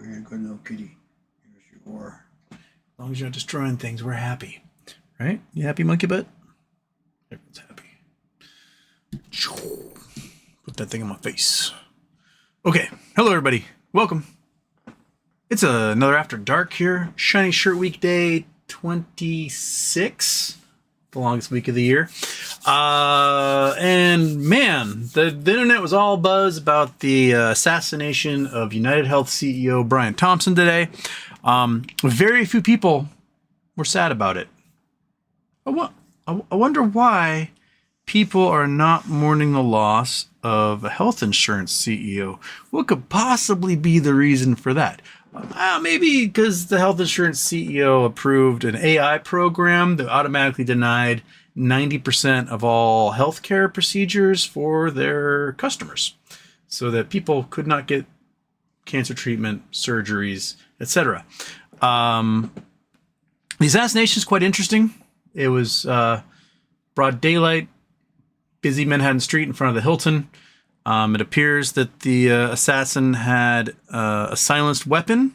you're a good little kitty. Yes, you are. As long as you're not destroying things, we're happy. Right? You happy, monkey butt? Everyone's happy. Put that thing in my face. Okay. Hello, everybody. Welcome. It's another After Dark here. Shiny Shirt Week Day 26. The longest week of the year. And man, the internet was all buzz about the assassination of UnitedHealth CEO Brian Thompson today. Very few people were sad about it. I wonder why people are not mourning the loss of a health insurance CEO. What could possibly be the reason for that? Maybe because the health insurance CEO approved an AI program that automatically denied 90% of all healthcare procedures for their customers, so that people could not get cancer treatment, surgeries, etc. The assassination is quite interesting. It was broad daylight, busy Manhattan Street in front of the Hilton. It appears that the assassin had a silenced weapon.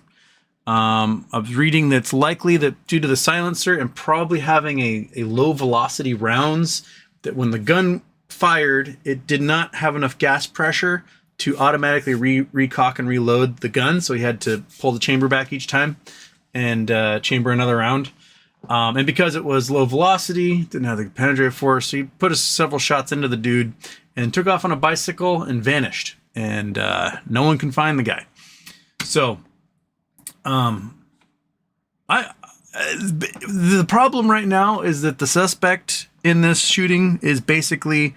I was reading that's likely that due to the silencer and probably having a low velocity rounds, that when the gun fired, it did not have enough gas pressure to automatically recock and reload the gun. So he had to pull the chamber back each time and chamber another round. And because it was low velocity, didn't have the penetrative force, so he put several shots into the dude and took off on a bicycle and vanished. And no one can find the guy. So, the problem right now is that the suspect in this shooting is basically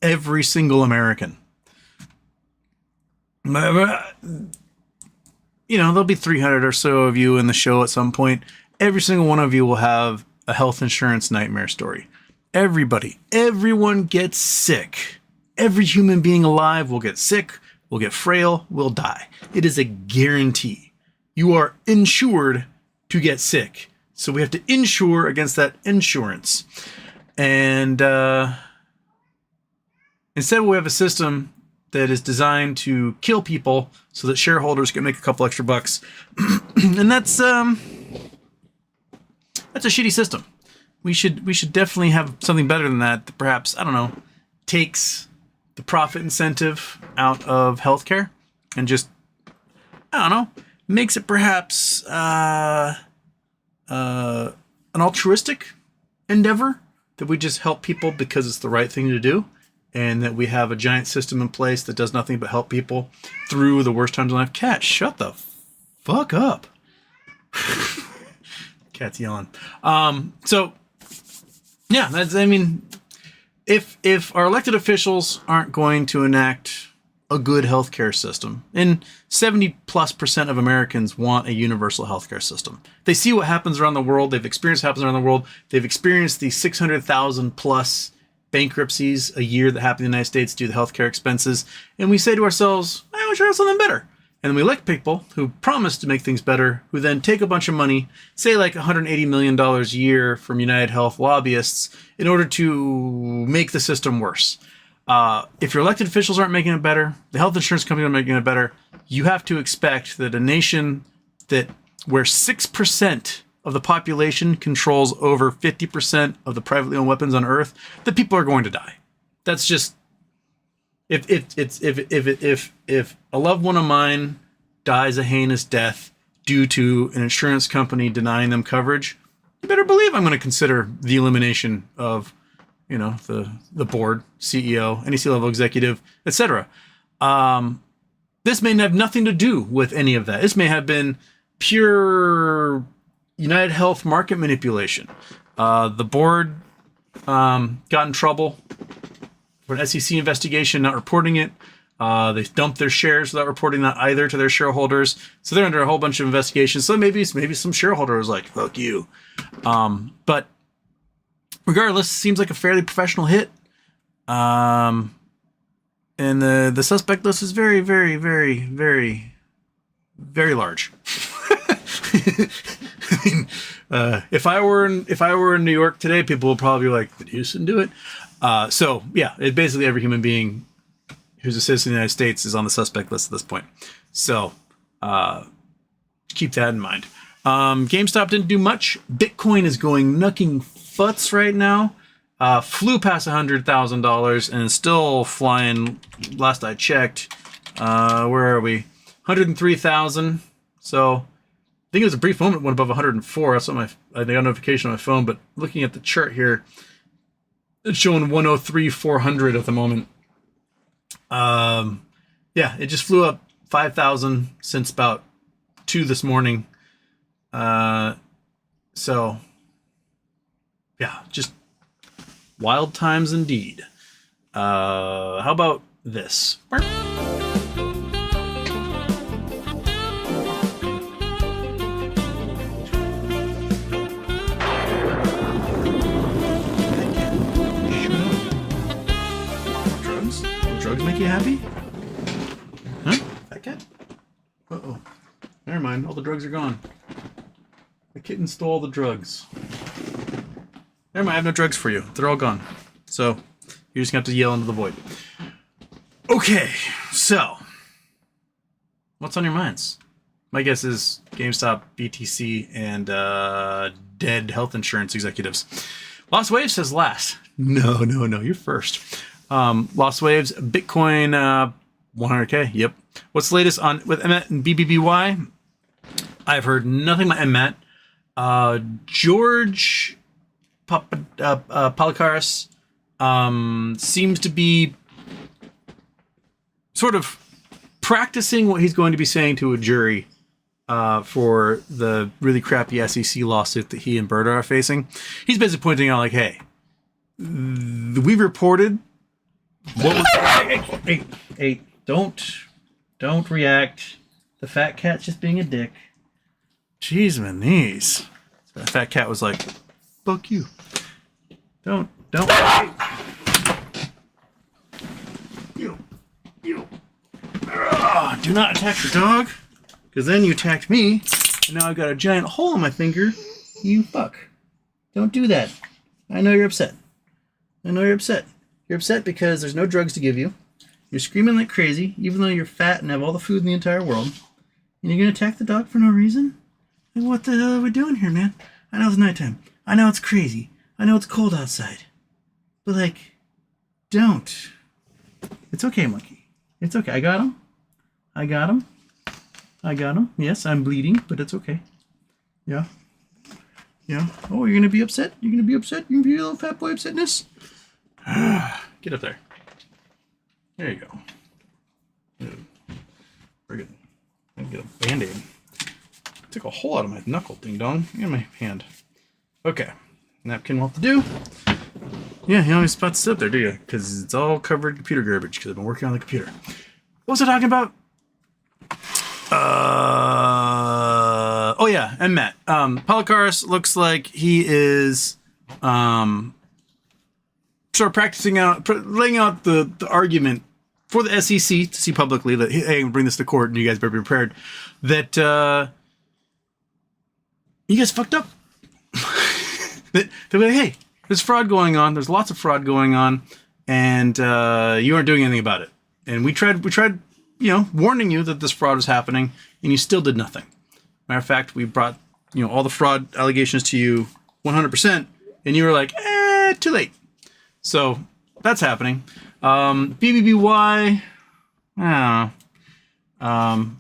every single American. You know, there'll be 300 or so of you in the show at some point. Every single one of you will have a health insurance nightmare story. Everyone gets sick. Every human being alive will get sick, will get frail, will die. It is a guarantee. You are insured to get sick. So we have to insure against that insurance. And instead we have a system that is designed to kill people so that shareholders can make a couple extra bucks. And that's a shitty system. We should definitely have something better than that perhaps, I don't know, takes the profit incentive out of healthcare and just, I don't know, makes it perhaps an altruistic endeavor, that we just help people because it's the right thing to do, and that we have a giant system in place that does nothing but help people through the worst times in life. Cat, shut the fuck up. Cat's yelling. So yeah, if our elected officials aren't going to enact a good healthcare system, and 70+% of Americans want a universal healthcare system. They see what happens around the world. They've experienced what happens around the world. They've experienced the 600,000 plus bankruptcies a year that happen in the United States due to healthcare expenses. And we say to ourselves, I wish I had something better. And then we elect people who promise to make things better, who then take a bunch of money, say like $180 million a year from UnitedHealth lobbyists, in order to make the system worse. If your elected officials aren't making it better, the health insurance companies aren't making it better, you have to expect that a nation where 6% of the population controls over 50% of the privately owned weapons on Earth, that people are going to die. That's just... If a loved one of mine dies a heinous death due to an insurance company denying them coverage, you better believe I'm going to consider the elimination of, the board, CEO, any C-level executive, etc. This may have nothing to do with any of that. This may have been pure UnitedHealth market manipulation. The board got in trouble for an SEC investigation, not reporting it. They dumped their shares without reporting that either to their shareholders. So they're under a whole bunch of investigations. So maybe some shareholder was like, fuck you. But regardless, seems like a fairly professional hit. And the suspect list is very, very, very, very, very large. I mean, if I were in New York today, people would probably be like, did Houston do it? So yeah, basically every human being who's a citizen of the United States is on the suspect list at this point. So Keep that in mind. GameStop didn't do much. Bitcoin is going knucking futs right now. Flew past $100,000 and is still flying. Last I checked, where are we? 103,000. So I think it was a brief moment went above 104. That's what I got a notification on my phone. But looking at the chart here, it's showing 103,400 at the moment. Yeah, it just flew up 5,000 since about 2 this morning. So yeah, just wild times indeed. How about this? Drugs make you happy? Huh? That cat? Uh-oh. Never mind. All the drugs are gone. The kitten stole the drugs. Never mind. I have no drugs for you. They're all gone. So, you're just going to have to yell into the void. Okay. So, what's on your minds? My guess is GameStop, BTC, and dead health insurance executives. Lost Waves says last. No. You're first. Lost Waves, Bitcoin, 100K. Yep. What's the latest on with Emmet and BBBY? I've heard nothing about Emmet. George Palikaris seems to be sort of practicing what he's going to be saying to a jury for the really crappy SEC lawsuit that he and Berta are facing. He's basically pointing out, like, hey, we reported what was hey, don't react. The fat cat's just being a dick. Jeez, my knees. So the fat cat was like, fuck you. Don't. You. Do not attack the dog, because then you attacked me, and now I've got a giant hole in my finger. You fuck. Don't do that. I know you're upset. You're upset because there's no drugs to give you. You're screaming like crazy, even though you're fat and have all the food in the entire world. And you're going to attack the dog for no reason? Like, what the hell are we doing here, man? I know it's nighttime. I know it's crazy. I know it's cold outside. But, like, don't. It's okay, monkey. It's okay. I got him. Yes, I'm bleeding, but it's okay. Yeah. Oh, you're going to be upset? You're going to be a little fat boy upsetness? Get up there. There you go. Very good. I get a band-aid. Took a hole out of my knuckle, ding dong. In my hand. Okay. Napkin will have to do. Yeah, you don't have a spot to sit up there, do you? Because it's all covered in computer garbage, because I've been working on the computer. What was I talking about? Oh yeah, and Matt. Palikaris looks like he is sort of practicing out, laying out the argument for the SEC to see publicly that, hey, bring this to court and you guys better be prepared, that you guys fucked up. They're like, hey, there's fraud going on. There's lots of fraud going on, and you aren't doing anything about it. And we tried, warning you that this fraud was happening, and you still did nothing. Matter of fact, we brought, all the fraud allegations to you 100%, and you were like, too late. So that's happening. BBBY, I don't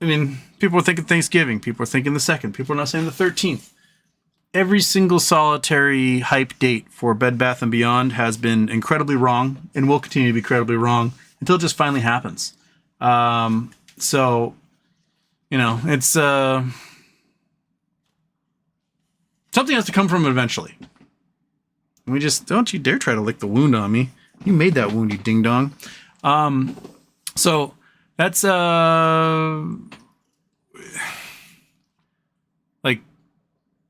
know. People are thinking Thanksgiving. People are thinking the 2nd. People are not saying the 13th. Every single solitary hype date for Bed Bath & Beyond has been incredibly wrong and will continue to be incredibly wrong until it just finally happens. So, it's something has to come from it eventually. We just, don't you dare try to lick the wound on me. You made that wound, you ding dong. So that's like,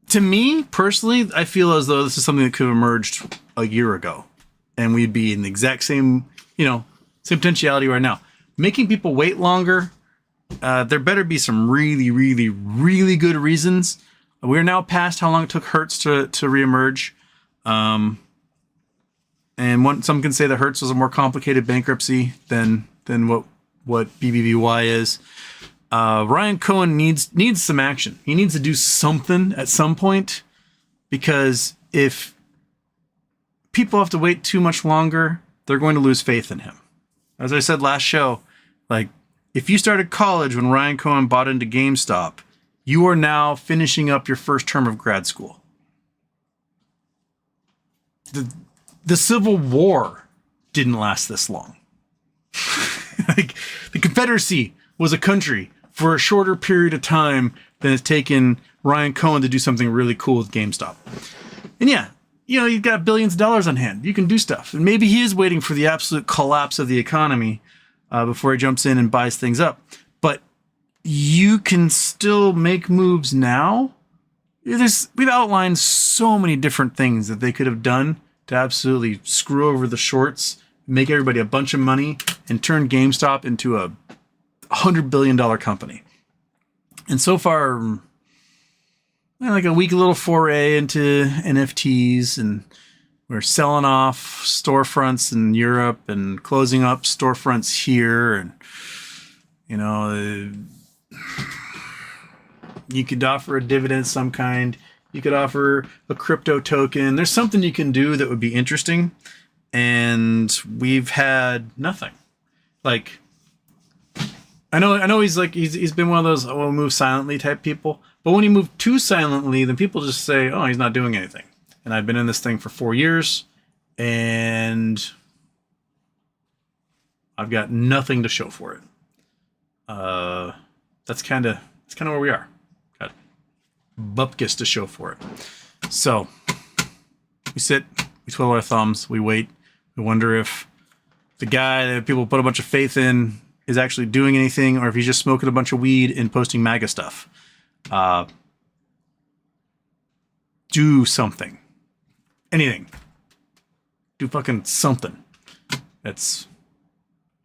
to me personally, I feel as though this is something that could have emerged a year ago, and we'd be in the exact same, same potentiality right now. Making people wait longer. There better be some really, really, really good reasons. We're now past how long it took Hertz to reemerge. And some can say that Hertz was a more complicated bankruptcy than what what BBVY is. Ryan Cohen needs some action. He needs to do something at some point, because if people have to wait too much longer, they're going to lose faith in him. As I said last show, like, if you started college when Ryan Cohen bought into GameStop, you are now finishing up your first term of grad school. The Civil War didn't last this long. Like, the Confederacy was a country for a shorter period of time than it's taken Ryan Cohen to do something really cool with GameStop. And yeah, you know, you've got billions of dollars on hand. You can do stuff. And maybe he is waiting for the absolute collapse of the economy before he jumps in and buys things up. But you can still make moves now. We've outlined so many different things that they could have done to absolutely screw over the shorts, make everybody a bunch of money, and turn GameStop into a $100 billion company. And so far, like a weak little foray into NFTs, and we're selling off storefronts in Europe and closing up storefronts here. And, you know, you could offer a dividend of some kind. You could offer a crypto token. There's something you can do that would be interesting. And we've had nothing. Like, I know he's been one of those, oh, move silently type people. But when you move too silently, then people just say, oh, he's not doing anything. And I've been in this thing for 4 years, and I've got nothing to show for it. That's kind of where we are. Got bupkis to show for it. So we sit, we twiddle our thumbs, we wait, we wonder if the guy that people put a bunch of faith in is actually doing anything, or if he's just smoking a bunch of weed and posting MAGA stuff. Do something. Anything. Do fucking something. That's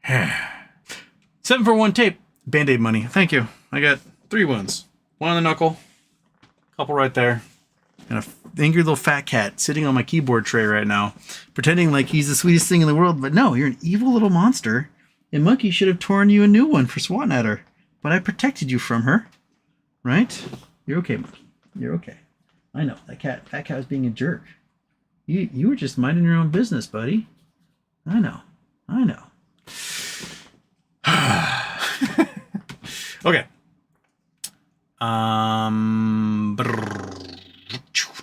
741 tape. Band-Aid money. Thank you. I got 3 ones. One on the knuckle. Couple right there. And a angry little fat cat sitting on my keyboard tray right now, pretending like he's the sweetest thing in the world. But no, you're an evil little monster. And Monkey should have torn you a new one for swatting at her. But I protected you from her. Right? You're okay, Monkey. You're okay. I know. That cat was being a jerk. You were just minding your own business, buddy. I know. Okay.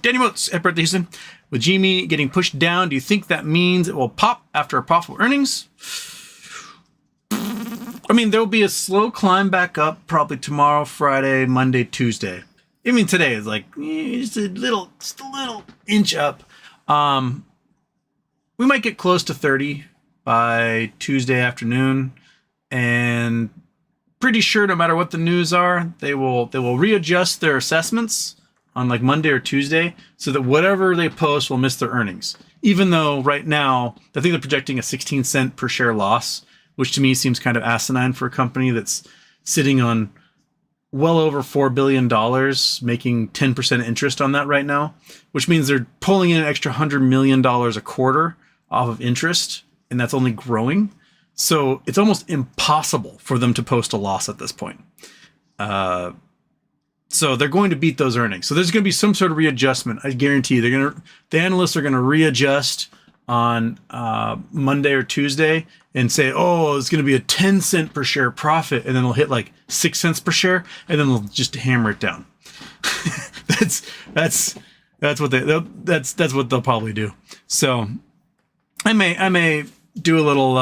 Danny Motes at Birthday Houston. With Gme getting pushed down, do you think that means it will pop after a profitable earnings? I mean, there will be a slow climb back up probably tomorrow, Friday, Monday, Tuesday. I mean, today is like just a little inch up. We might get close to 30 by Tuesday afternoon, and pretty sure no matter what the news are, they will readjust their assessments on like Monday or Tuesday, so that whatever they post will miss their earnings. Even though right now, I think they're projecting a 16 cent per share loss, which to me seems kind of asinine for a company that's sitting on well over $4 billion, making 10% interest on that right now, which means they're pulling in an extra $100 million a quarter off of interest, and that's only growing. So it's almost impossible for them to post a loss at this point. So they're going to beat those earnings. So there's going to be some sort of readjustment. I guarantee you, the analysts are going to readjust on Monday or Tuesday and say, oh, it's going to be a 10 cent per share profit, and then they'll hit like 6 cents per share, and then they'll just hammer it down. that's what they'll probably do. So I may do a little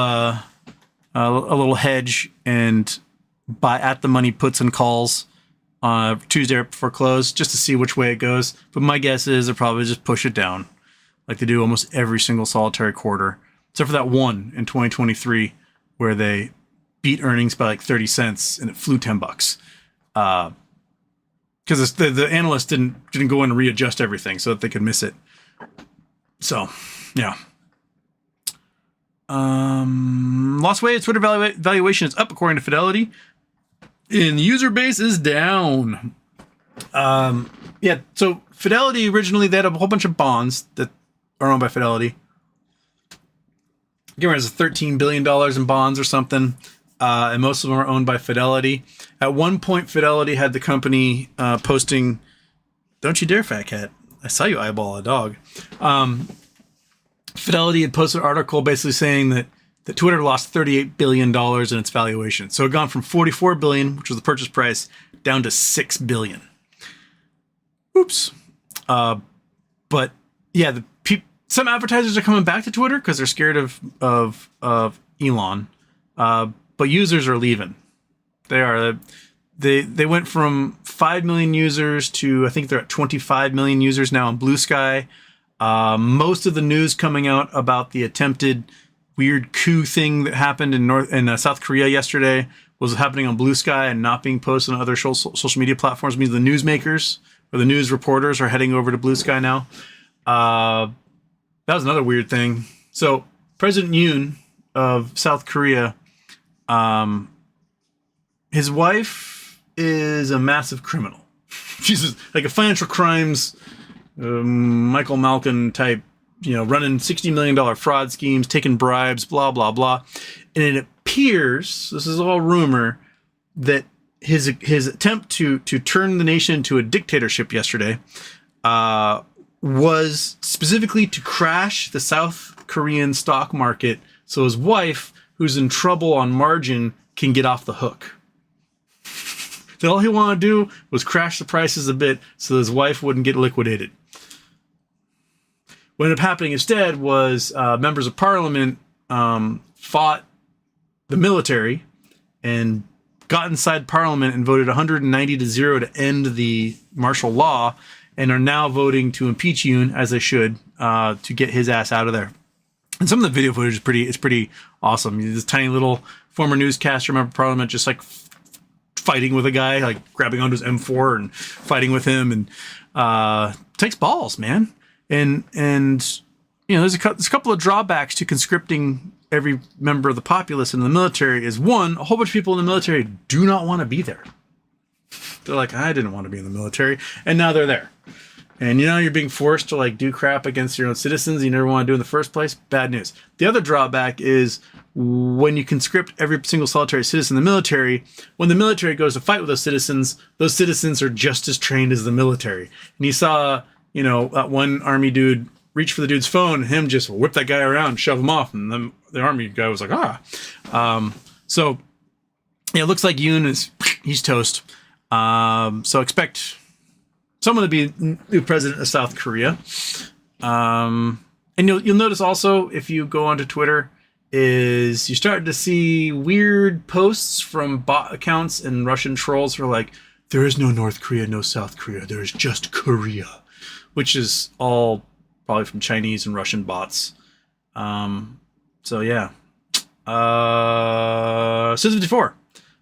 hedge and buy at the money puts and calls Tuesday before close, just to see which way it goes. But my guess is they'll probably just push it down, like they do almost every single solitary quarter, except for that one in 2023 where they beat earnings by like 30 cents and it flew $10. Because the analysts didn't go in and readjust everything so that they could miss it. So, yeah. Lost weight, Twitter valuation is up according to Fidelity, and user base is down. Yeah, so Fidelity originally, they had a whole bunch of bonds that are owned by Fidelity. Again, it was $13 billion in bonds or something. and most of them are owned by Fidelity. At one point, Fidelity had the company posting, "Don't you dare, fat cat! I saw you eyeball a dog." Fidelity had posted an article basically saying that Twitter lost $38 billion in its valuation. So it had gone from $44 billion, which was the purchase price, down to $6 billion. Oops. But yeah, some advertisers are coming back to Twitter because they're scared of Elon. But users are leaving. They are. They went from 5 million users to, I think they're at 25 million users now on Blue Sky. Most of the news coming out about the attempted weird coup thing that happened in South Korea yesterday was happening on Blue Sky and not being posted on other social media platforms. It means the newsmakers or the news reporters are heading over to Blue Sky now. That was another weird thing. So President Yoon of South Korea, his wife is a massive criminal. She's like a financial crimes Michael Malkin type, running $60 million fraud schemes, taking bribes, blah, blah, blah. And it appears, this is all rumor, that his attempt to turn the nation into a dictatorship yesterday was specifically to crash the South Korean stock market so his wife, who's in trouble on margin, can get off the hook. That all he wanted to do was crash the prices a bit so his wife wouldn't get liquidated. What ended up happening instead was members of parliament fought the military and got inside parliament and voted 190-0 to end the martial law, and are now voting to impeach Yoon, as they should, to get his ass out of there. And some of the video footage is pretty awesome. This tiny little former newscaster, member of parliament, just like fighting with a guy, like grabbing onto his M4 and fighting with him, and takes balls, man. And there's a couple of drawbacks to conscripting every member of the populace in the military. Is one, a whole bunch of people in the military do not want to be there. They're like, I didn't want to be in the military, and now they're there. And you're being forced to like do crap against your own citizens you never want to do in the first place. Bad news. The other drawback is when you conscript every single solitary citizen in the military, when the military goes to fight with those citizens are just as trained as the military. And you saw, that one army dude reach for the dude's phone, and him just whip that guy around, shove him off, and then the army guy was like, So yeah, it looks like Yoon he's toast. So expect someone to be new president of South Korea. And you'll notice also, if you go onto Twitter, is you start to see weird posts from bot accounts and Russian trolls who are like, there is no North Korea, no South Korea, there is just Korea, which is all probably from Chinese and Russian bots. So yeah. Season 54,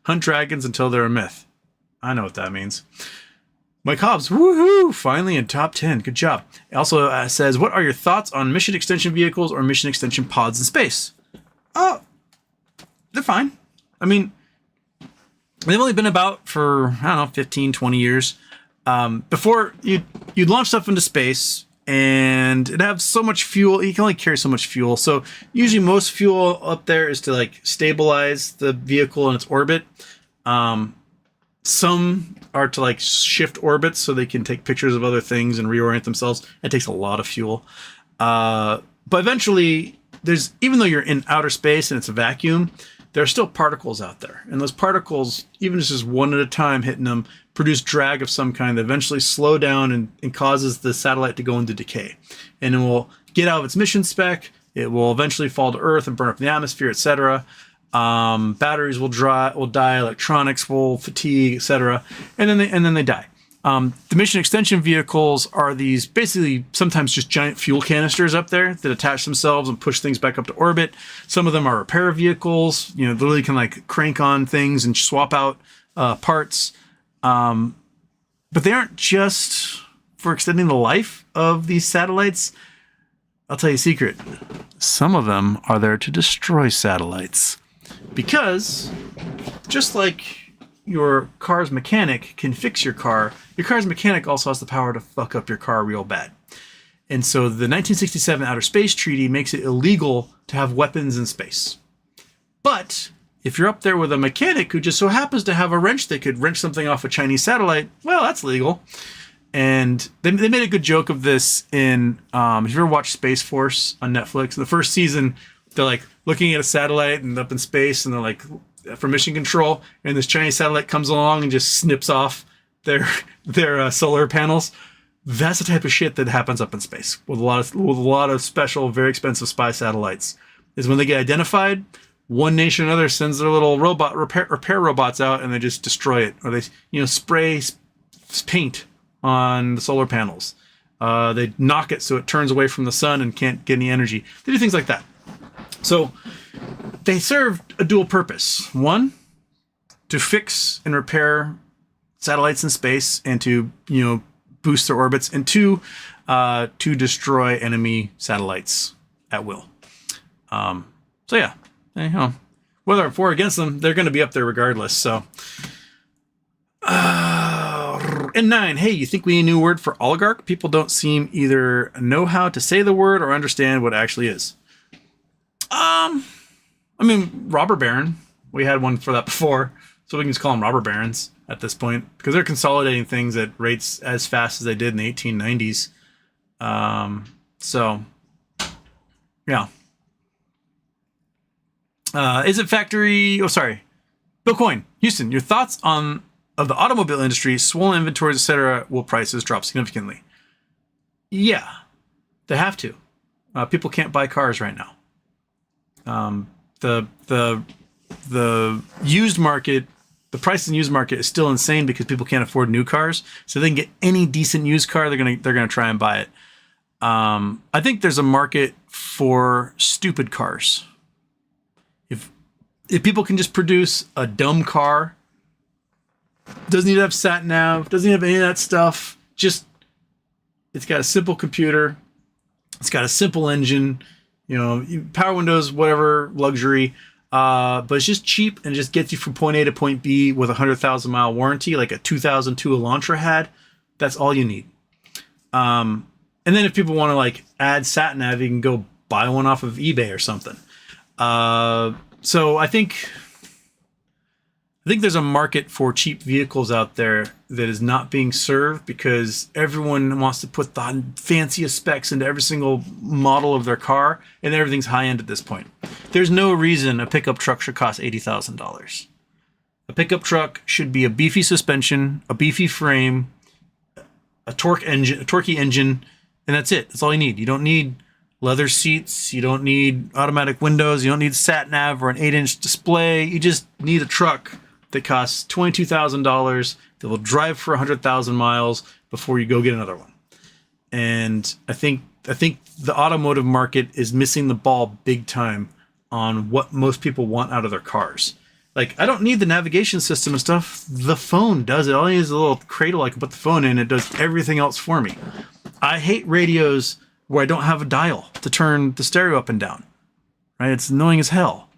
hunt dragons until they're a myth. I know what that means. Mike Hobbs, woohoo! Finally in top 10. Good job. It also says, what are your thoughts on mission extension vehicles or mission extension pods in space? Oh, they're fine. I mean, they've only been about for, 15, 20 years. Before, you'd launch stuff into space, and it'd have so much fuel. You can only carry so much fuel. So usually most fuel up there is to like stabilize the vehicle in its orbit. Some are to like shift orbits so they can take pictures of other things and reorient themselves. It takes a lot of fuel. But eventually, even though you're in outer space and it's a vacuum, there are still particles out there. And those particles, even just one at a time hitting them, produce drag of some kind that eventually slow down and causes the satellite to go into decay. And it will get out of its mission spec. It will eventually fall to Earth and burn up in the atmosphere, etc. Batteries will die, electronics will fatigue, etc. And then they die. The mission extension vehicles are these basically sometimes just giant fuel canisters up there that attach themselves and push things back up to orbit. Some of them are repair vehicles, literally can like crank on things and swap out parts. But they aren't just for extending the life of these satellites. I'll tell you a secret. Some of them are there to destroy satellites. Because just like your car's mechanic can fix your car's mechanic also has the power to fuck up your car real bad. And so the 1967 Outer Space Treaty makes it illegal to have weapons in space. But If you're up there with a mechanic who just so happens to have a wrench that could wrench something off a Chinese satellite, well, that's legal. And they made a good joke of this in, if you ever watched Space Force on Netflix, the first season, they're like looking at a satellite and up in space, and they're like for mission control, and this Chinese satellite comes along and just snips off their solar panels. That's the type of shit that happens up in space with a lot of special, very expensive spy satellites. Is when they get identified, one nation or another sends their little robot repair robots out, and they just destroy it, or they spray paint on the solar panels. They knock it so it turns away from the sun and can't get any energy. They do things like that. So they served a dual purpose. One, to fix and repair satellites in space and to boost their orbits, and two, to destroy enemy satellites at will. So yeah, whether I'm for or against them, they're going to be up there regardless. So. And 9, hey, you think we need a new word for oligarch? People don't seem either know how to say the word or understand what it actually is. Robber baron. We had one for that before, so we can just call them robber barons at this point, because they're consolidating things at rates as fast as they did in the 1890s. So, yeah. Is it factory? Oh, sorry. Bill Coyne, Houston, your thoughts on of the automobile industry, swollen inventories, etc., will prices drop significantly? Yeah, they have to. People can't buy cars right now. The used market, the price in the used market is still insane because people can't afford new cars. So they can get any decent used car, they're gonna try and buy it. I think there's a market for stupid cars. If people can just produce a dumb car, doesn't need to have sat nav, doesn't have any of that stuff. Just, it's got a simple computer, it's got a simple engine, power windows, whatever, luxury, but it's just cheap and just gets you from point A to point B with a 100,000-mile warranty, like a 2002 Elantra had. That's all you need. And then if people want to add sat nav, you can go buy one off of eBay or something. So I think there's a market for cheap vehicles out there that is not being served because everyone wants to put the fanciest specs into every single model of their car, and everything's high end at this point. There's no reason a pickup truck should cost $80,000. A pickup truck should be a beefy suspension, a beefy frame, a torquey engine, and that's it. That's all you need. You don't need leather seats, you don't need automatic windows, you don't need sat nav or an 8-inch display. You just need a truck that costs $22,000 that will drive for 100,000 miles before you go get another one. And I think the automotive market is missing the ball big time on what most people want out of their cars. I don't need the navigation system and stuff. The phone does it. All I need is a little cradle I can put the phone in. It does everything else for me. I hate radios where I don't have a dial to turn the stereo up and down. Right? It's annoying as hell.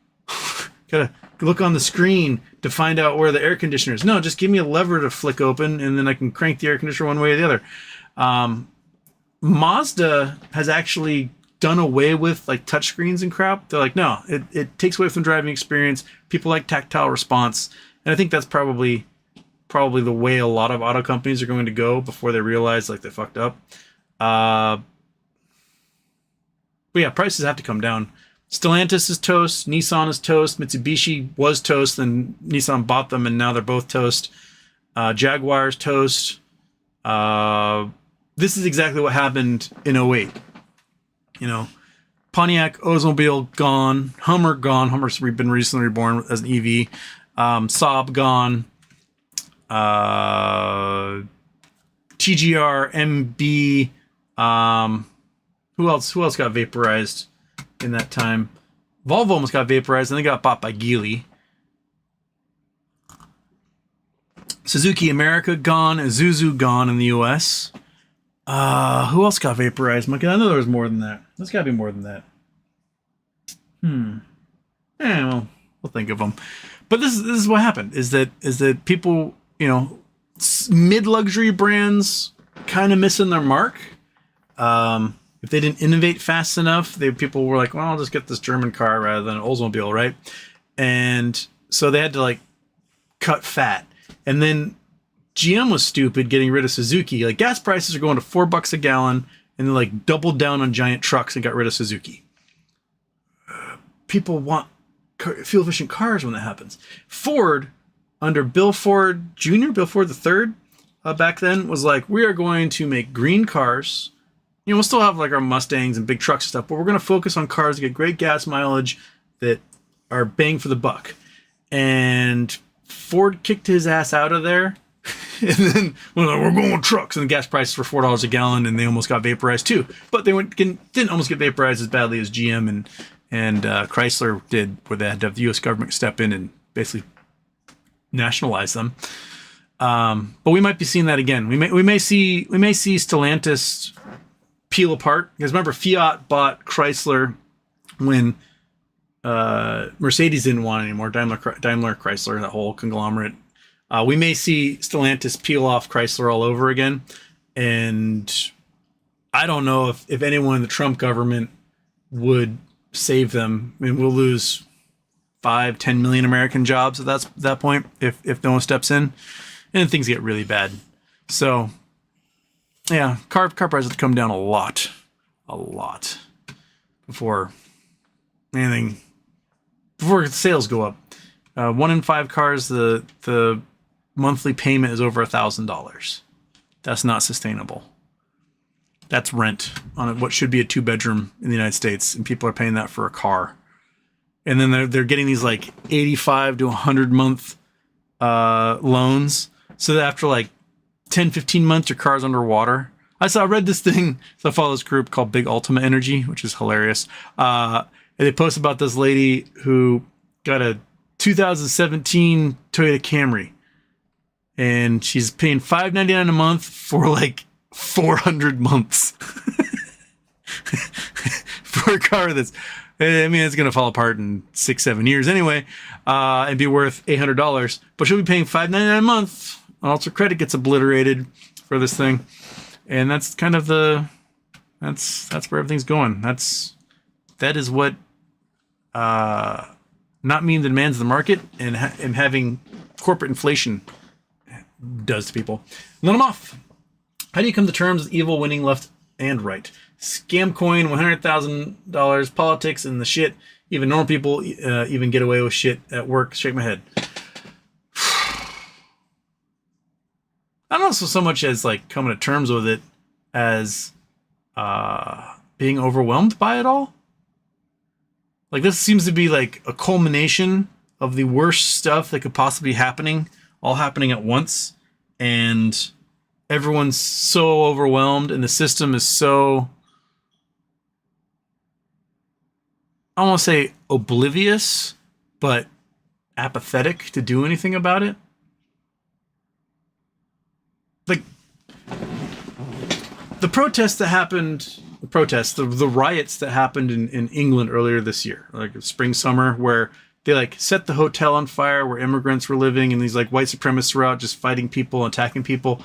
Gotta look on the screen to find out where the air conditioner is. No, just give me a lever to flick open and then I can crank the air conditioner one way or the other. Mazda has actually done away with touchscreens and crap. They're like, no, it takes away from the driving experience. People like tactile response. And I think that's probably the way a lot of auto companies are going to go before they realize they fucked up. But yeah, prices have to come down. Stellantis is toast. Nissan is toast. Mitsubishi was toast, then Nissan bought them, and now they're both toast. Jaguar's toast. This is exactly what happened in '08. Pontiac, Oldsmobile gone. Hummer gone. Hummer's been recently reborn as an EV. Saab gone. TGR, MB. Who else got vaporized in that time? Volvo almost got vaporized, and they got bought by Geely. Suzuki America gone, Isuzu gone in the US. Who else got vaporized? I know there was more than that. There's got to be more than that. Well, we'll think of them. But this is what happened. Is that people, mid-luxury brands kind of missing their mark. If they didn't innovate fast enough, people were like, well, I'll just get this German car rather than an Oldsmobile, right? And so they had to like cut fat. And then GM was stupid getting rid of Suzuki. Like gas prices are going to $4 a gallon, and they like doubled down on giant trucks and got rid of Suzuki. People want fuel efficient cars when that happens. Ford, under Bill Ford Jr., Bill Ford III, back then was like, we are going to make green cars. You know, we'll still have like our Mustangs and big trucks and stuff, but we're going to focus on cars that get great gas mileage that are bang for the buck. And Ford kicked his ass out of there. And then we're going with trucks, and the gas prices were $4 a gallon, and they almost got vaporized too. But they didn't almost get vaporized as badly as GM and Chrysler did, where they had to have the U.S. government step in and basically nationalize them. But we might be seeing that again. We may see Stellantis peel apart, because remember, Fiat bought Chrysler when Mercedes didn't want it anymore. Daimler Chrysler, that whole conglomerate. We may see Stellantis peel off Chrysler all over again, and I don't know if anyone in the Trump government would save them. I mean, we'll lose 5-10 million American jobs at that point if no one steps in, and things get really bad. So yeah, car prices have to come down a lot before sales go up. 1 in 5 cars, the monthly payment is over $1,000. That's not sustainable. That's rent on what should be a 2-bedroom in the United States, and people are paying that for a car. And then they're getting these like 85 to 100 month loans, so that after like 10-15 months your car's underwater. I read this thing. So I follow this group called Big Ultima Energy, which is hilarious. And they post about this lady who got a 2017 Toyota Camry, and she's paying $599 a month for like 400 months for a car that's, I mean, it's going to fall apart in 6-7 years anyway, and be worth $800, but she'll be paying $599 a month. Also, credit gets obliterated for this thing. And that's kind of that's where everything's going. That is what, not meeting the demands of the market and having corporate inflation does to people. Let them off. How do you come to terms with evil winning left and right? Scam coin, $100,000, politics, and the shit. Even normal people even get away with shit at work. Shake my head. I don't know so much as like coming to terms with it as being overwhelmed by it all. Like, this seems to be like a culmination of the worst stuff that could possibly be happening, all happening at once. And everyone's so overwhelmed, and the system is so, I don't want to say oblivious, but apathetic to do anything about it. Like, the protests that happened, the riots that happened in England earlier this year, like spring, summer, where they like set the hotel on fire where immigrants were living, and these like white supremacists were out just fighting people, attacking people.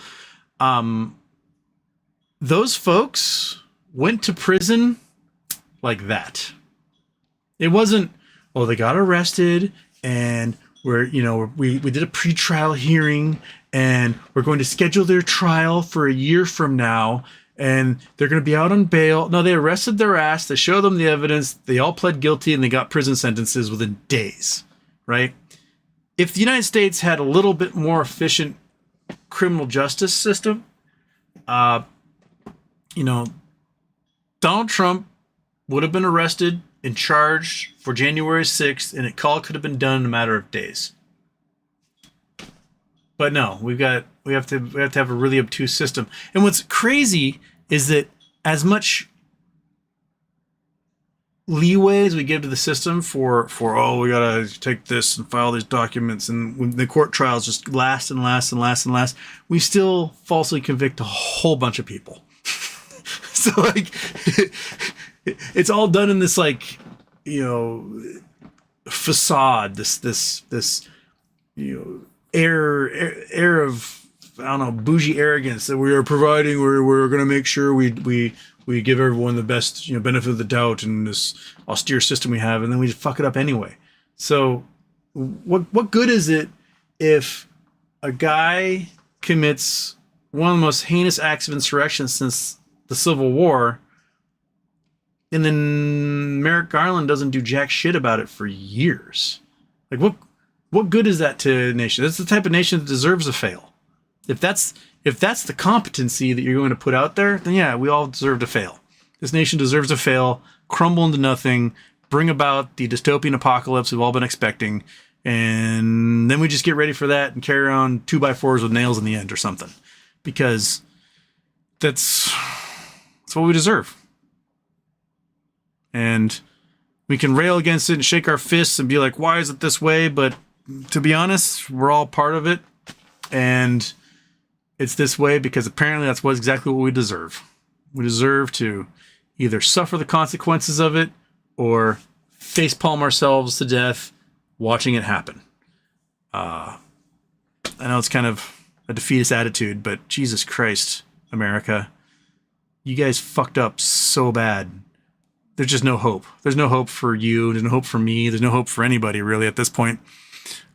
Those folks went to prison like that. It wasn't, oh, they got arrested and we did a pre-trial hearing and we're going to schedule their trial for a year from now, and they're going to be out on bail. No, they arrested their ass. They showed them the evidence. They all pled guilty, and they got prison sentences within days, right? If the United States had a little bit more efficient criminal justice system, Donald Trump would have been arrested and charged for January 6th, and it all could have been done in a matter of days. But no, we have to have a really obtuse system. And what's crazy is that as much leeway as we give to the system for we gotta take this and file these documents, and when the court trials just last and last and last and last, we still falsely convict a whole bunch of people. So like, it's all done in this like, facade, this air of, I don't know, bougie arrogance that we are providing. We're going to make sure we give everyone the best, benefit of the doubt in this austere system we have, and then we just fuck it up anyway. So what good is it if a guy commits one of the most heinous acts of insurrection since the Civil War, and then Merrick Garland doesn't do jack shit about it for years? Like, what good is that to a nation? That's the type of nation that deserves a fail. If that's the competency that you're going to put out there, then yeah, we all deserve to fail. This nation deserves to fail, crumble into nothing, bring about the dystopian apocalypse we've all been expecting, and then we just get ready for that and carry around 2x4s with nails in the end or something. Because that's what we deserve. And we can rail against it and shake our fists and be like, why is it this way? But to be honest, we're all part of it. And it's this way because apparently that's exactly what we deserve. We deserve to either suffer the consequences of it or facepalm ourselves to death watching it happen. I know it's kind of a defeatist attitude, but Jesus Christ, America, you guys fucked up so bad. There's just no hope. There's no hope for you. There's no hope for me. There's no hope for anybody really at this point.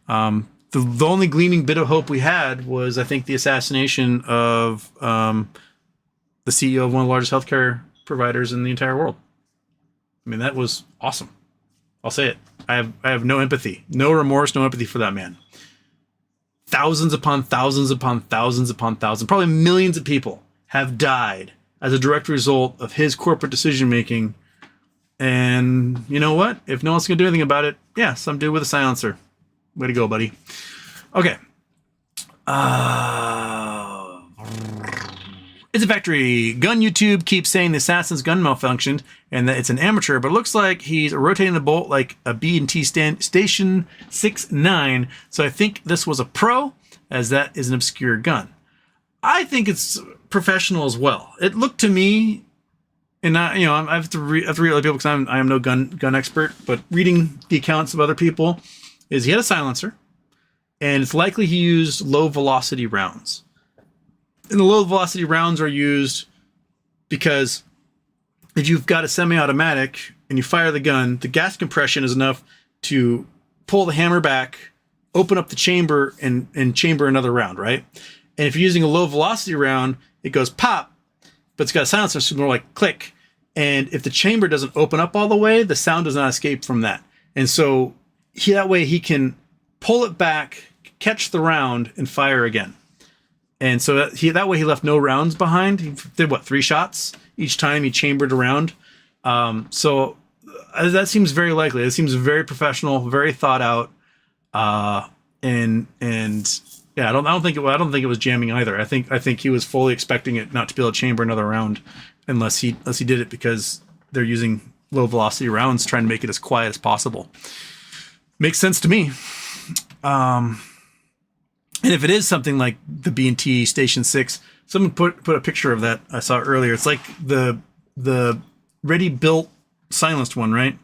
The only gleaming bit of hope we had was, I think, the assassination of the CEO of one of the largest healthcare providers in the entire world. I mean, that was awesome. I'll say it. I have no empathy, no remorse, no empathy for that man. Thousands upon thousands upon thousands upon thousands, probably millions of people have died as a direct result of his corporate decision making. And you know what? If no one's going to do anything about it, yeah, some dude with a silencer. Way to go, buddy. Okay. It's a factory. Gun YouTube keeps saying the assassin's gun malfunctioned and that it's an amateur, but it looks like he's rotating the bolt like a B&T Station 6.9. So I think this was a pro, as that is an obscure gun. I think it's professional as well. It looked to me, and I have to read other people because I am no gun expert, but reading the accounts of other people, is he had a silencer, and it's likely he used low velocity rounds. And the low velocity rounds are used because if you've got a semi-automatic and you fire the gun, the gas compression is enough to pull the hammer back, open up the chamber, and chamber another round, right? And if you're using a low velocity round, it goes pop, but it's got a silencer, so it's more like click. And if the chamber doesn't open up all the way, the sound does not escape from that. And so that way he can pull it back, catch the round, and fire again. And so that way he left no rounds behind. He did 3 shots each time he chambered around. So that seems very likely. It seems very professional, very thought out. And yeah, I don't think it was jamming either. I think he was fully expecting it not to be able to chamber another round unless he did it because they're using low velocity rounds, trying to make it as quiet as possible. Makes sense to me. And if it is something like the B&T Station 6, someone put a picture of that I saw earlier. It's like the ready-built silenced one, right?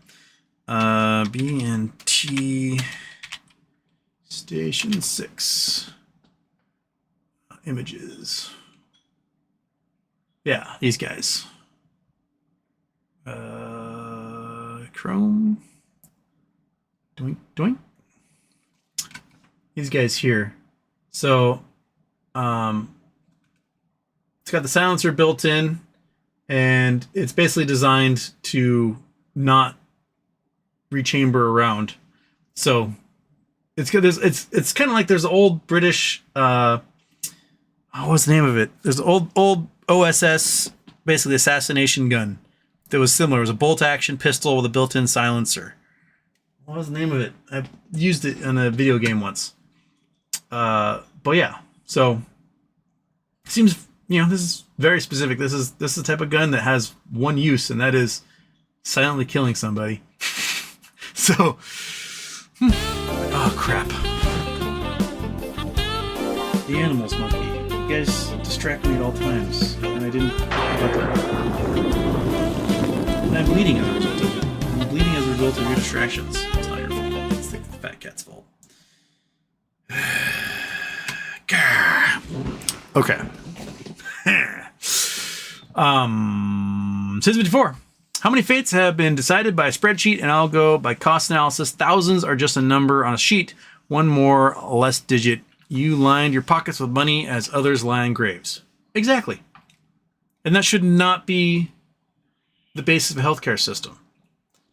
B&T Station 6 images. Yeah, these guys. Chrome. Doink, doink. These guys here. So, it's got the silencer built in, and it's basically designed to not rechamber around. So, it's good. It's kind of like there's old British. What's the name of it? There's an old OSS, basically assassination gun that was similar. It was a bolt action pistol with a built-in silencer. What was the name of it? I used it in a video game once. But yeah, so it seems, this is very specific. This is the type of gun that has one use, and that is silently killing somebody. So, oh crap. The animals, monkey. You guys distract me at all times, and I didn't. And I'm bleeding as a result of it. I'm bleeding as a result of your distractions. It's not your fault. It's the fat cat's fault. Okay. Since before, How many fates have been decided by a spreadsheet, and I'll go by cost analysis? Thousands are just a number on a sheet. One more or less digit. You lined your pockets with money as others line graves. Exactly. And that should not be the basis of a healthcare system.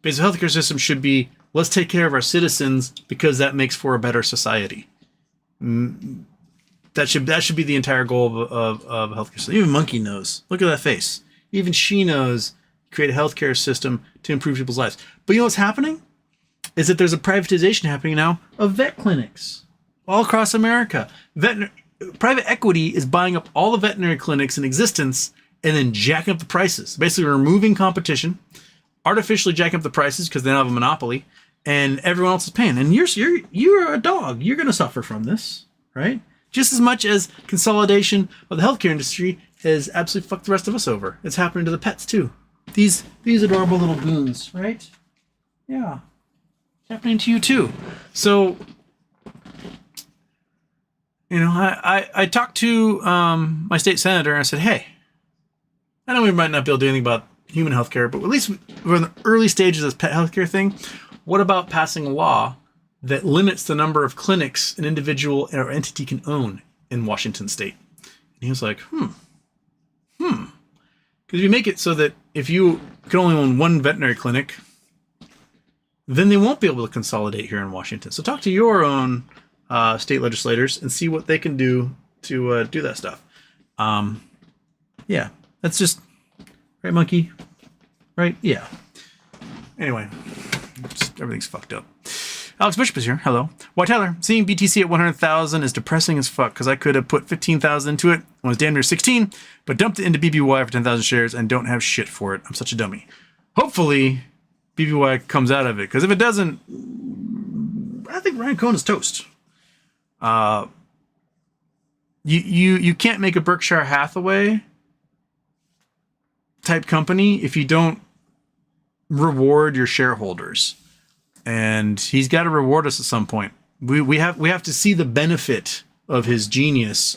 The basis of a healthcare system should be, let's take care of our citizens because that makes for a better society. That should be the entire goal of a healthcare system. Even Monkey knows. Look at that face. Even she knows create a healthcare system to improve people's lives. But you know what's happening? Is that there's a privatization happening now of vet clinics all across America. Private equity is buying up all the veterinary clinics in existence and then jacking up the prices. Basically removing competition, artificially jacking up the prices because they don't have a monopoly, and everyone else is paying. And you're a dog. You're going to suffer from this, right? Just as much as consolidation of the healthcare industry has absolutely fucked the rest of us over. It's happening to the pets too. These adorable little goons, right? Yeah. It's happening to you too. So, you know, I talked to my state senator and I said, hey, I know we might not be able to do anything about human healthcare, but at least we're in the early stages of this pet healthcare thing. What about passing a law that limits the number of clinics an individual or entity can own in Washington state? And he was like, Because if you make it so that if you can only own one veterinary clinic, then they won't be able to consolidate here in Washington. So talk to your own state legislators and see what they can do to do that stuff. Yeah, that's just right, Monkey. Right? Yeah. Anyway, everything's fucked up. Alex Bishop is here. Hello. Why, Tyler, seeing BTC at 100,000 is depressing as fuck because I could have put 15,000 into it when I was damn near 16, but dumped it into BBY for 10,000 shares and don't have shit for it. I'm such a dummy. Hopefully, BBY comes out of it, because if it doesn't, I think Ryan Cohn is toast. You can't make a Berkshire Hathaway type company if you don't reward your shareholders. And he's got to reward us at some point. We have to see the benefit of his genius.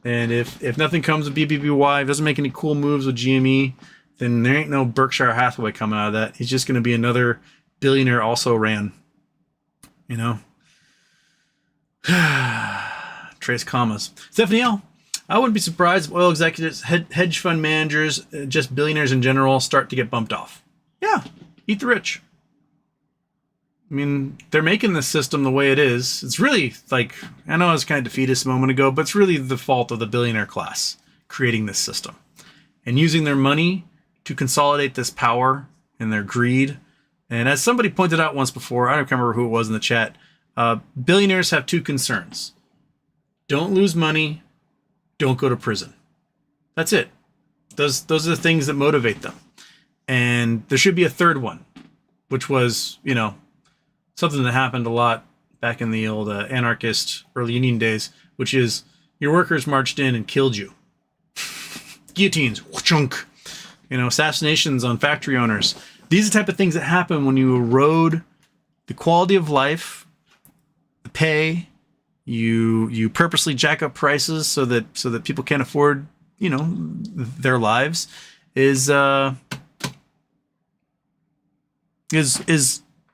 And if nothing comes of BBBY, if doesn't make any cool moves with GME, then there ain't no Berkshire Hathaway coming out of that. He's just going to be another billionaire also ran. You know? Trace commas. Stephanie L. I wouldn't be surprised if oil executives, hedge fund managers, just billionaires in general start to get bumped off. Yeah. Eat the rich. I mean, they're making this system the way it is. It's really like, I know I was kind of defeatist a moment ago, but it's really the fault of the billionaire class creating this system and using their money to consolidate this power and their greed. And as somebody pointed out once before, I don't remember who it was in the chat, billionaires have two concerns. Don't lose money. Don't go to prison. That's it. Those are the things that motivate them. And there should be a third one, which was, you know, something that happened a lot back in the old anarchist early union days, which is your workers marched in and killed you. Guillotines, chunk. You know, assassinations on factory owners. These are the type of things that happen when you erode the quality of life, the pay. You purposely jack up prices so that people can't afford, you know, their lives. Is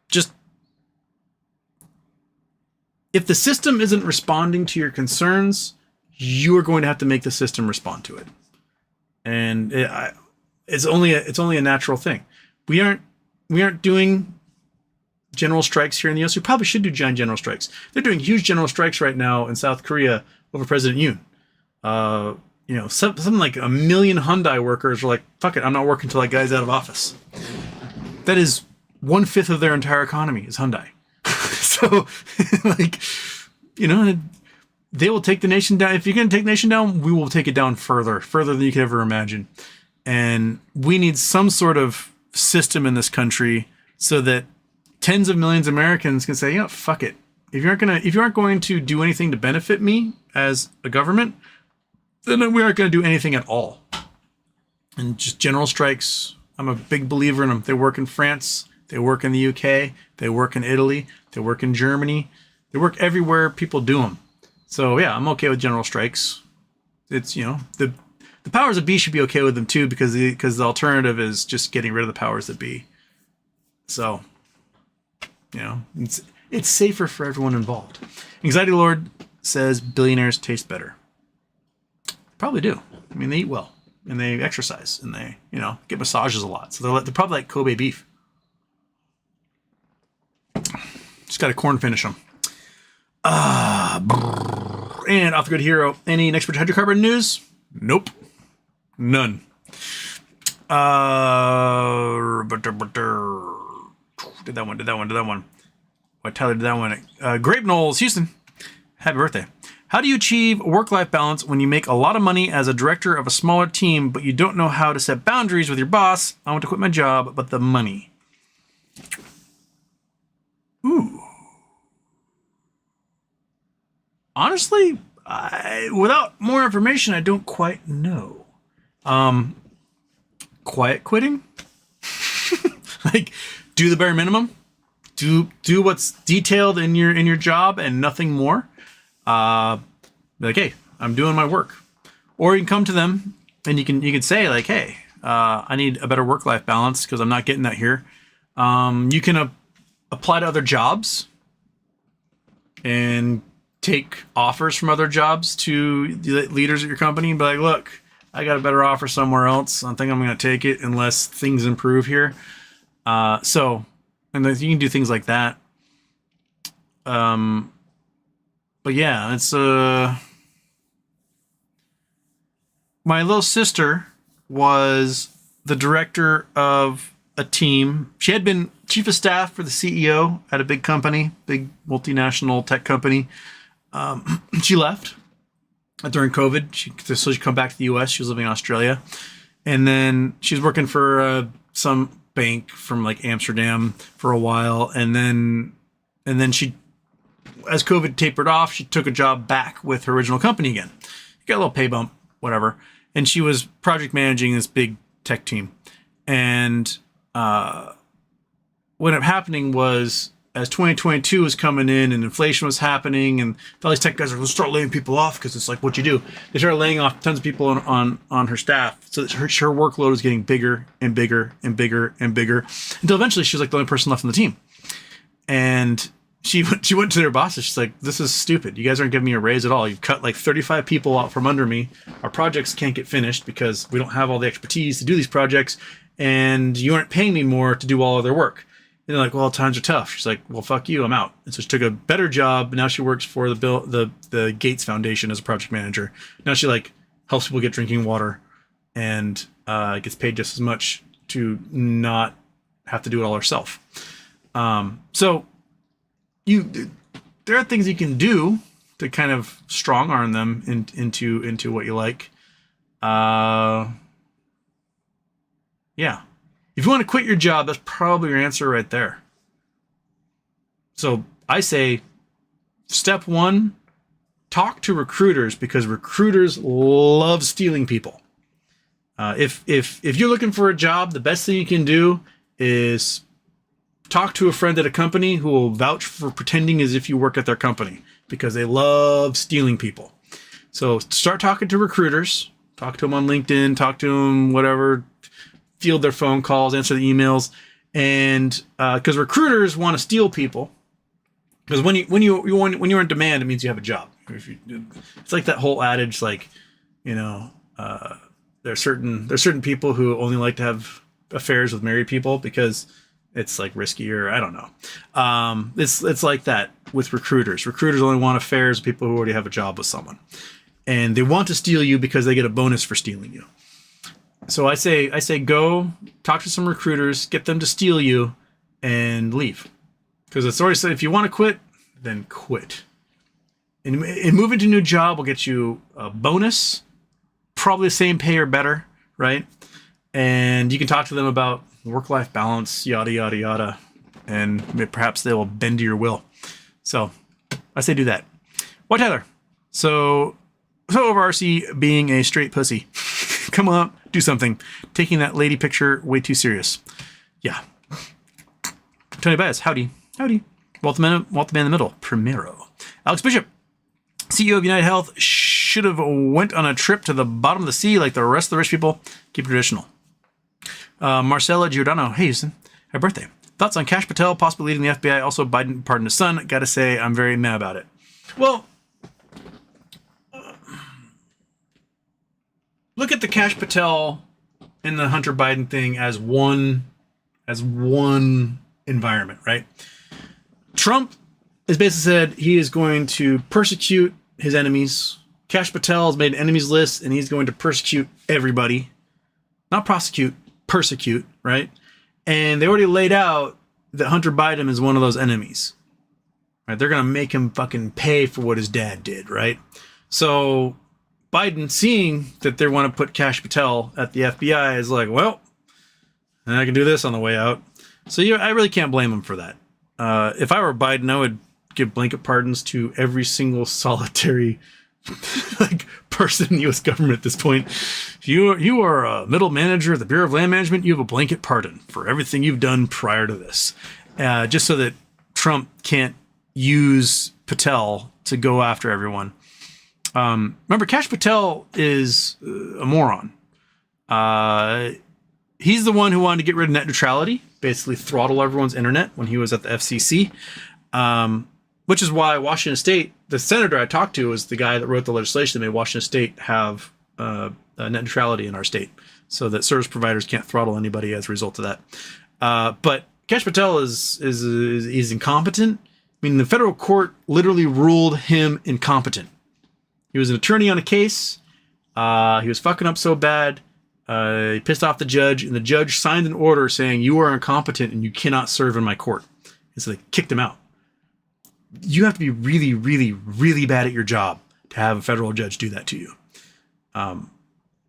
just, if the system isn't responding to your concerns, you are going to have to make the system respond to it. And it's only a natural thing. We aren't doing general strikes here in the U.S. We probably should do giant general strikes. They're doing huge general strikes right now in South Korea over President Yoon. You know, something like 1 million Hyundai workers are like, fuck it, I'm not working until that guy's out of office. That is 1/5 of their entire economy is Hyundai. So, like, you know, they will take the nation down. If you're going to take the nation down, we will take it down further than you could ever imagine. And we need some sort of system in this country so that tens of millions of Americans can say, you know, fuck it. If you aren't going to do anything to benefit me as a government, then we aren't going to do anything at all. And just general strikes, I'm a big believer in them. They work in France. They work in the UK. They work in Italy. They work in Germany. They work everywhere people do them. So yeah, I'm okay with general strikes. It's, you know, the the powers that be should be okay with them too, because the alternative is just getting rid of the powers that be. So, it's safer for everyone involved. Anxiety Lord says billionaires taste better. Probably do. I mean, they eat well and they exercise and they, get massages a lot. So they're probably like Kobe beef. Just got to corn finish them. And off the good hero. Any next hydrocarbon news? Nope. None. Did that one. What Tyler did that one. Grape Knowles, Houston. Happy birthday. How do you achieve work-life balance when you make a lot of money as a director of a smaller team, but you don't know how to set boundaries with your boss? I want to quit my job, but the money. Ooh. Honestly, without more information, I don't quite know. Quiet quitting? Like, do the bare minimum. Do what's detailed in your job and nothing more. Like, hey, I'm doing my work. Or you can come to them and you can say like, hey, I need a better work-life balance because I'm not getting that here. You can apply to other jobs and take offers from other jobs to the leaders at your company and be like, look, I got a better offer somewhere else. I think I'm going to take it unless things improve here. And then you can do things like that. But yeah, it's my little sister was the director of a team. She had been chief of staff for the CEO at a big company, big multinational tech company. She left during COVID. So she come back to the US. She was living in Australia. And then she was working for some bank from like Amsterdam for a while. And then she, as COVID tapered off, she took a job back with her original company again. Got a little pay bump, whatever. And she was project managing this big tech team. And what ended up happening was, as 2022 was coming in and inflation was happening, and all these tech guys are going to start laying people off because it's like what you do. They started laying off tons of people on her staff, so that her workload was getting bigger and bigger and bigger and bigger, until eventually she was like the only person left on the team. And she went to their bosses. She's like, "This is stupid. You guys aren't giving me a raise at all. You've cut like 35 people out from under me. Our projects can't get finished because we don't have all the expertise to do these projects, and you aren't paying me more to do all of their work." And they're like, well, times are tough. She's like, well, fuck you, I'm out. And so she took a better job. Now she works for the Gates Foundation as a project manager. Now she like helps people get drinking water and gets paid just as much to not have to do it all herself. So there are things you can do to kind of strong arm them into what you like. Yeah. If you want to quit your job, that's probably your answer right there. So I say, step one, talk to recruiters, because recruiters love stealing people. If you're looking for a job, the best thing you can do is talk to a friend at a company who will vouch for pretending as if you work at their company, because they love stealing people. So start talking to recruiters, talk to them on LinkedIn, talk to them, whatever, field their phone calls, answer the emails. And because recruiters want to steal people, because when you're in demand, it means you have a job. It's like that whole adage, like, there's certain people who only like to have affairs with married people because it's like riskier. I don't know. It's like that with recruiters. Recruiters only want affairs with people who already have a job with someone, and they want to steal you because they get a bonus for stealing you. So I say go talk to some recruiters, get them to steal you, and leave. Because it's already said, if you want to quit, then quit. And moving to a new job will get you a bonus, probably the same pay or better, right? And you can talk to them about work-life balance, yada, yada, yada. And perhaps they will bend to your will. So I say do that. Why, Tyler? So over RC being a straight pussy. Come on, do something. Taking that lady picture way too serious. Yeah. Tony Baez, howdy. Walt the Man in the Middle, Primero. Alex Bishop, CEO of UnitedHealth, should have went on a trip to the bottom of the sea like the rest of the rich people. Keep it traditional. Marcella Giordano. Hey, Houston. Happy birthday. Thoughts on Kash Patel possibly leading the FBI? Also, Biden pardoned his son. Gotta say, I'm very mad about it. Well, look at the Kash Patel and the Hunter Biden thing as one environment, right? Trump has basically said he is going to persecute his enemies. Kash Patel has made an enemies list, and he's going to persecute everybody. Not prosecute, persecute, right? And they already laid out that Hunter Biden is one of those enemies. Right? They're going to make him fucking pay for what his dad did, right? So Biden, seeing that they want to put Kash Patel at the FBI, is like, well, I can do this on the way out. So I really can't blame him for that. If I were Biden, I would give blanket pardons to every single solitary person in the U.S. government at this point. You are a middle manager at the Bureau of Land Management. You have a blanket pardon for everything you've done prior to this, just so that Trump can't use Patel to go after everyone. Remember, Kash Patel is a moron. He's the one who wanted to get rid of net neutrality, basically throttle everyone's internet when he was at the FCC. Which is why Washington State, the senator I talked to was the guy that wrote the legislation that made Washington State have net neutrality in our state so that service providers can't throttle anybody as a result of that. But Kash Patel is incompetent. I mean, the federal court literally ruled him incompetent. He was an attorney on a case. He was fucking up so bad. He pissed off the judge, and the judge signed an order saying, you are incompetent and you cannot serve in my court. And so they kicked him out. You have to be really, really, really bad at your job to have a federal judge do that to you.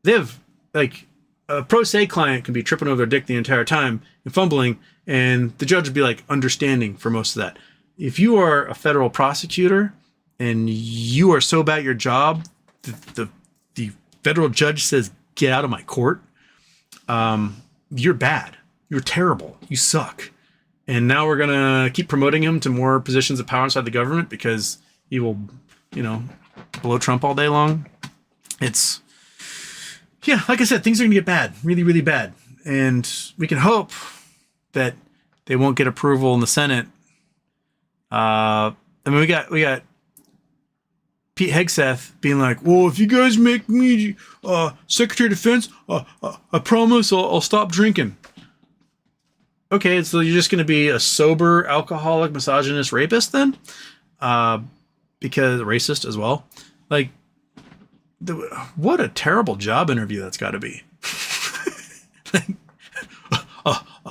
They have, like, a pro se client can be tripping over their dick the entire time and fumbling, and the judge would be, like, understanding for most of that. If you are a federal prosecutor and you are so bad at your job, the federal judge says, get out of my court, you're bad. You're terrible. You suck. And now we're going to keep promoting him to more positions of power inside the government because he will, blow Trump all day long. It's, yeah, like I said, things are going to get bad, really, really bad. And we can hope that they won't get approval in the Senate. I mean, we got Pete Hegseth being like, well, if you guys make me Secretary of Defense, I promise I'll stop drinking. Okay, so you're just going to be a sober, alcoholic, misogynist rapist then? Because racist as well. Like, what a terrible job interview that's got to be.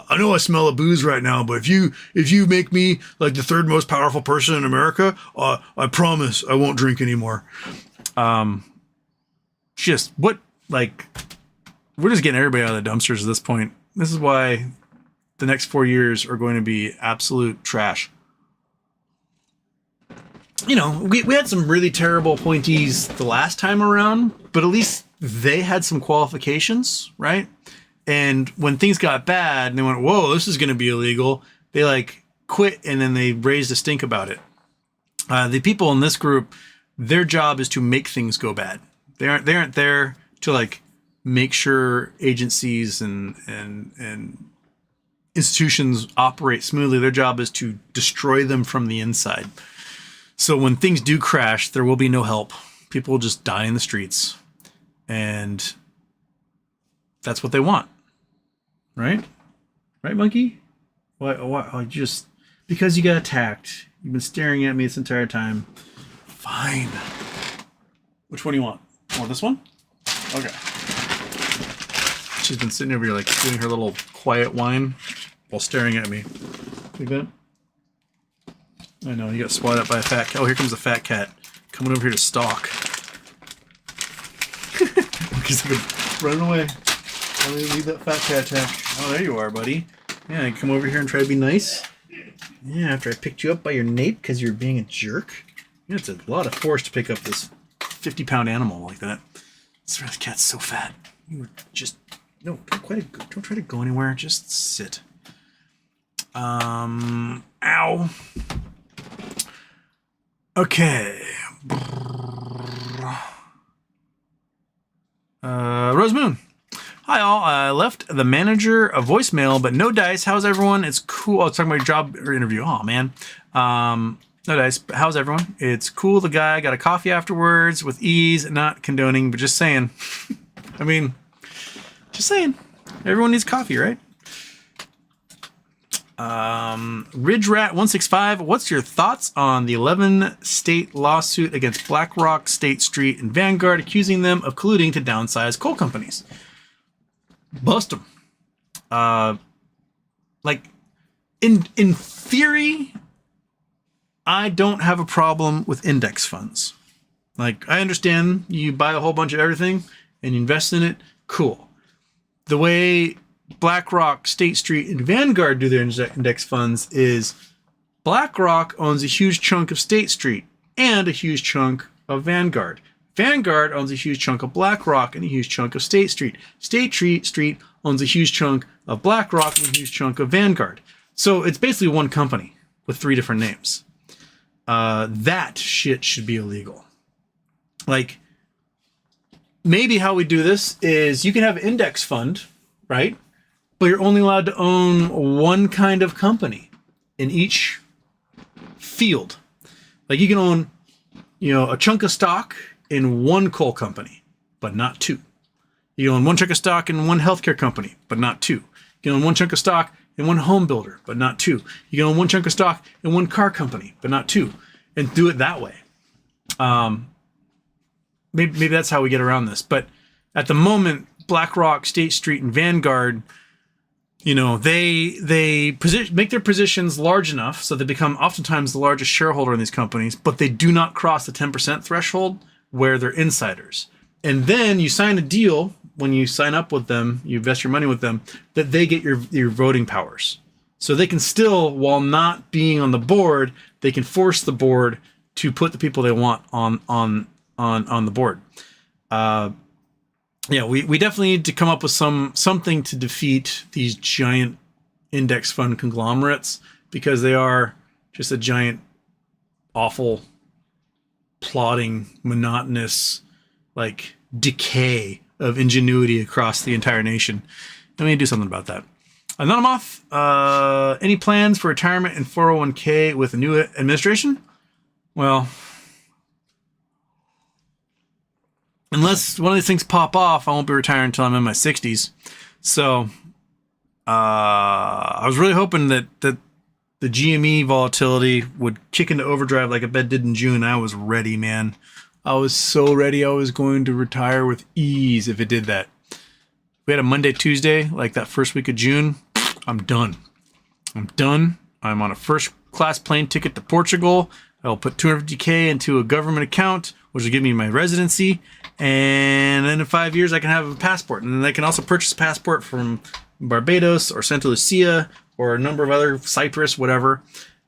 I know I smell of booze right now, but if you make me like the third most powerful person in America, I promise I won't drink anymore. Just what, like, we're just getting everybody out of the dumpsters at this point. This is why the next 4 years are going to be absolute trash. We had some really terrible appointees the last time around, but at least they had some qualifications, right? And when things got bad and they went, whoa, this is going to be illegal, they like quit and then they raised a stink about it. The people in this group, their job is to make things go bad. They aren't there to like make sure agencies and institutions operate smoothly. Their job is to destroy them from the inside. So when things do crash, there will be no help. People will just die in the streets. And that's what they want. Right? Right, monkey? Why just because you got attacked. You've been staring at me this entire time. Fine. Which one do you want? Want this one? Okay. She's been sitting over here like doing her little quiet whine while staring at me. Like that? I know, you got swatted up by a fat cat. Oh, here comes a fat cat coming over here to stalk. He's like, running away. Let me leave that fat cat attack. Oh, there you are, buddy. Yeah, come over here and try to be nice. Yeah, after I picked you up by your nape because you're being a jerk. Yeah, it's a lot of force to pick up this 50-pound animal like that. This cat's so fat. You were just... No, don't try to go anywhere. Just sit. Ow. Okay. Rose Moon. Hi all. I left the manager a voicemail, but no dice. How's everyone? It's cool. I was talking about your job or interview. Oh man. No dice. How's everyone? It's cool. The guy got a coffee afterwards with ease. Not condoning, but just saying. I mean, just saying. Everyone needs coffee, right? Ridge Rat 165. What's your thoughts on the 11 state lawsuit against BlackRock, State Street, and Vanguard, accusing them of colluding to downsize coal companies? Bust them. Like in theory, I don't have a problem with index funds. Like, I understand you buy a whole bunch of everything and you invest in it. Cool. The way BlackRock, State Street, and Vanguard do their index funds is BlackRock owns a huge chunk of State Street and a huge chunk of Vanguard. Vanguard owns a huge chunk of BlackRock and a huge chunk of State Street. State Street owns a huge chunk of BlackRock and a huge chunk of Vanguard. So it's basically one company with 3 different names. That shit should be illegal. Like, maybe how we do this is you can have an index fund, right? But you're only allowed to own one kind of company in each field. Like, you can own, a chunk of stock in one coal company, but not 2. You can own one chunk of stock in one healthcare company, but not 2. You can own one chunk of stock in one home builder, but not 2. You can own one chunk of stock in one car company, but not 2, and do it that way. Maybe that's how we get around this. But at the moment, BlackRock, State Street, and Vanguard, they make their positions large enough so they become oftentimes the largest shareholder in these companies, but they do not cross the 10% threshold where they're insiders. And then you sign a deal when you sign up with them, you invest your money with them, that they get your voting powers. So they can still, while not being on the board, they can force the board to put the people they want on the board. We definitely need to come up with something to defeat these giant index fund conglomerates, because they are just a giant, awful, plodding, monotonous, like, decay of ingenuity across the entire nation. And we need to do something about that. Anonomoth, any plans for retirement and 401k with the new administration? Well, unless one of these things pop off, I won't be retiring until I'm in my 60s. So, I was really hoping that the GME volatility would kick into overdrive like I bet did in June. I was ready, man. I was so ready. I was going to retire with ease if it did that. We had a Monday, Tuesday, like that first week of June. I'm done. I'm on a first class plane ticket to Portugal. I'll put $250K into a government account, which will give me my residency. And then in 5 years, I can have a passport. And then I can also purchase a passport from Barbados or Santa Lucia or a number of other, Cyprus, whatever.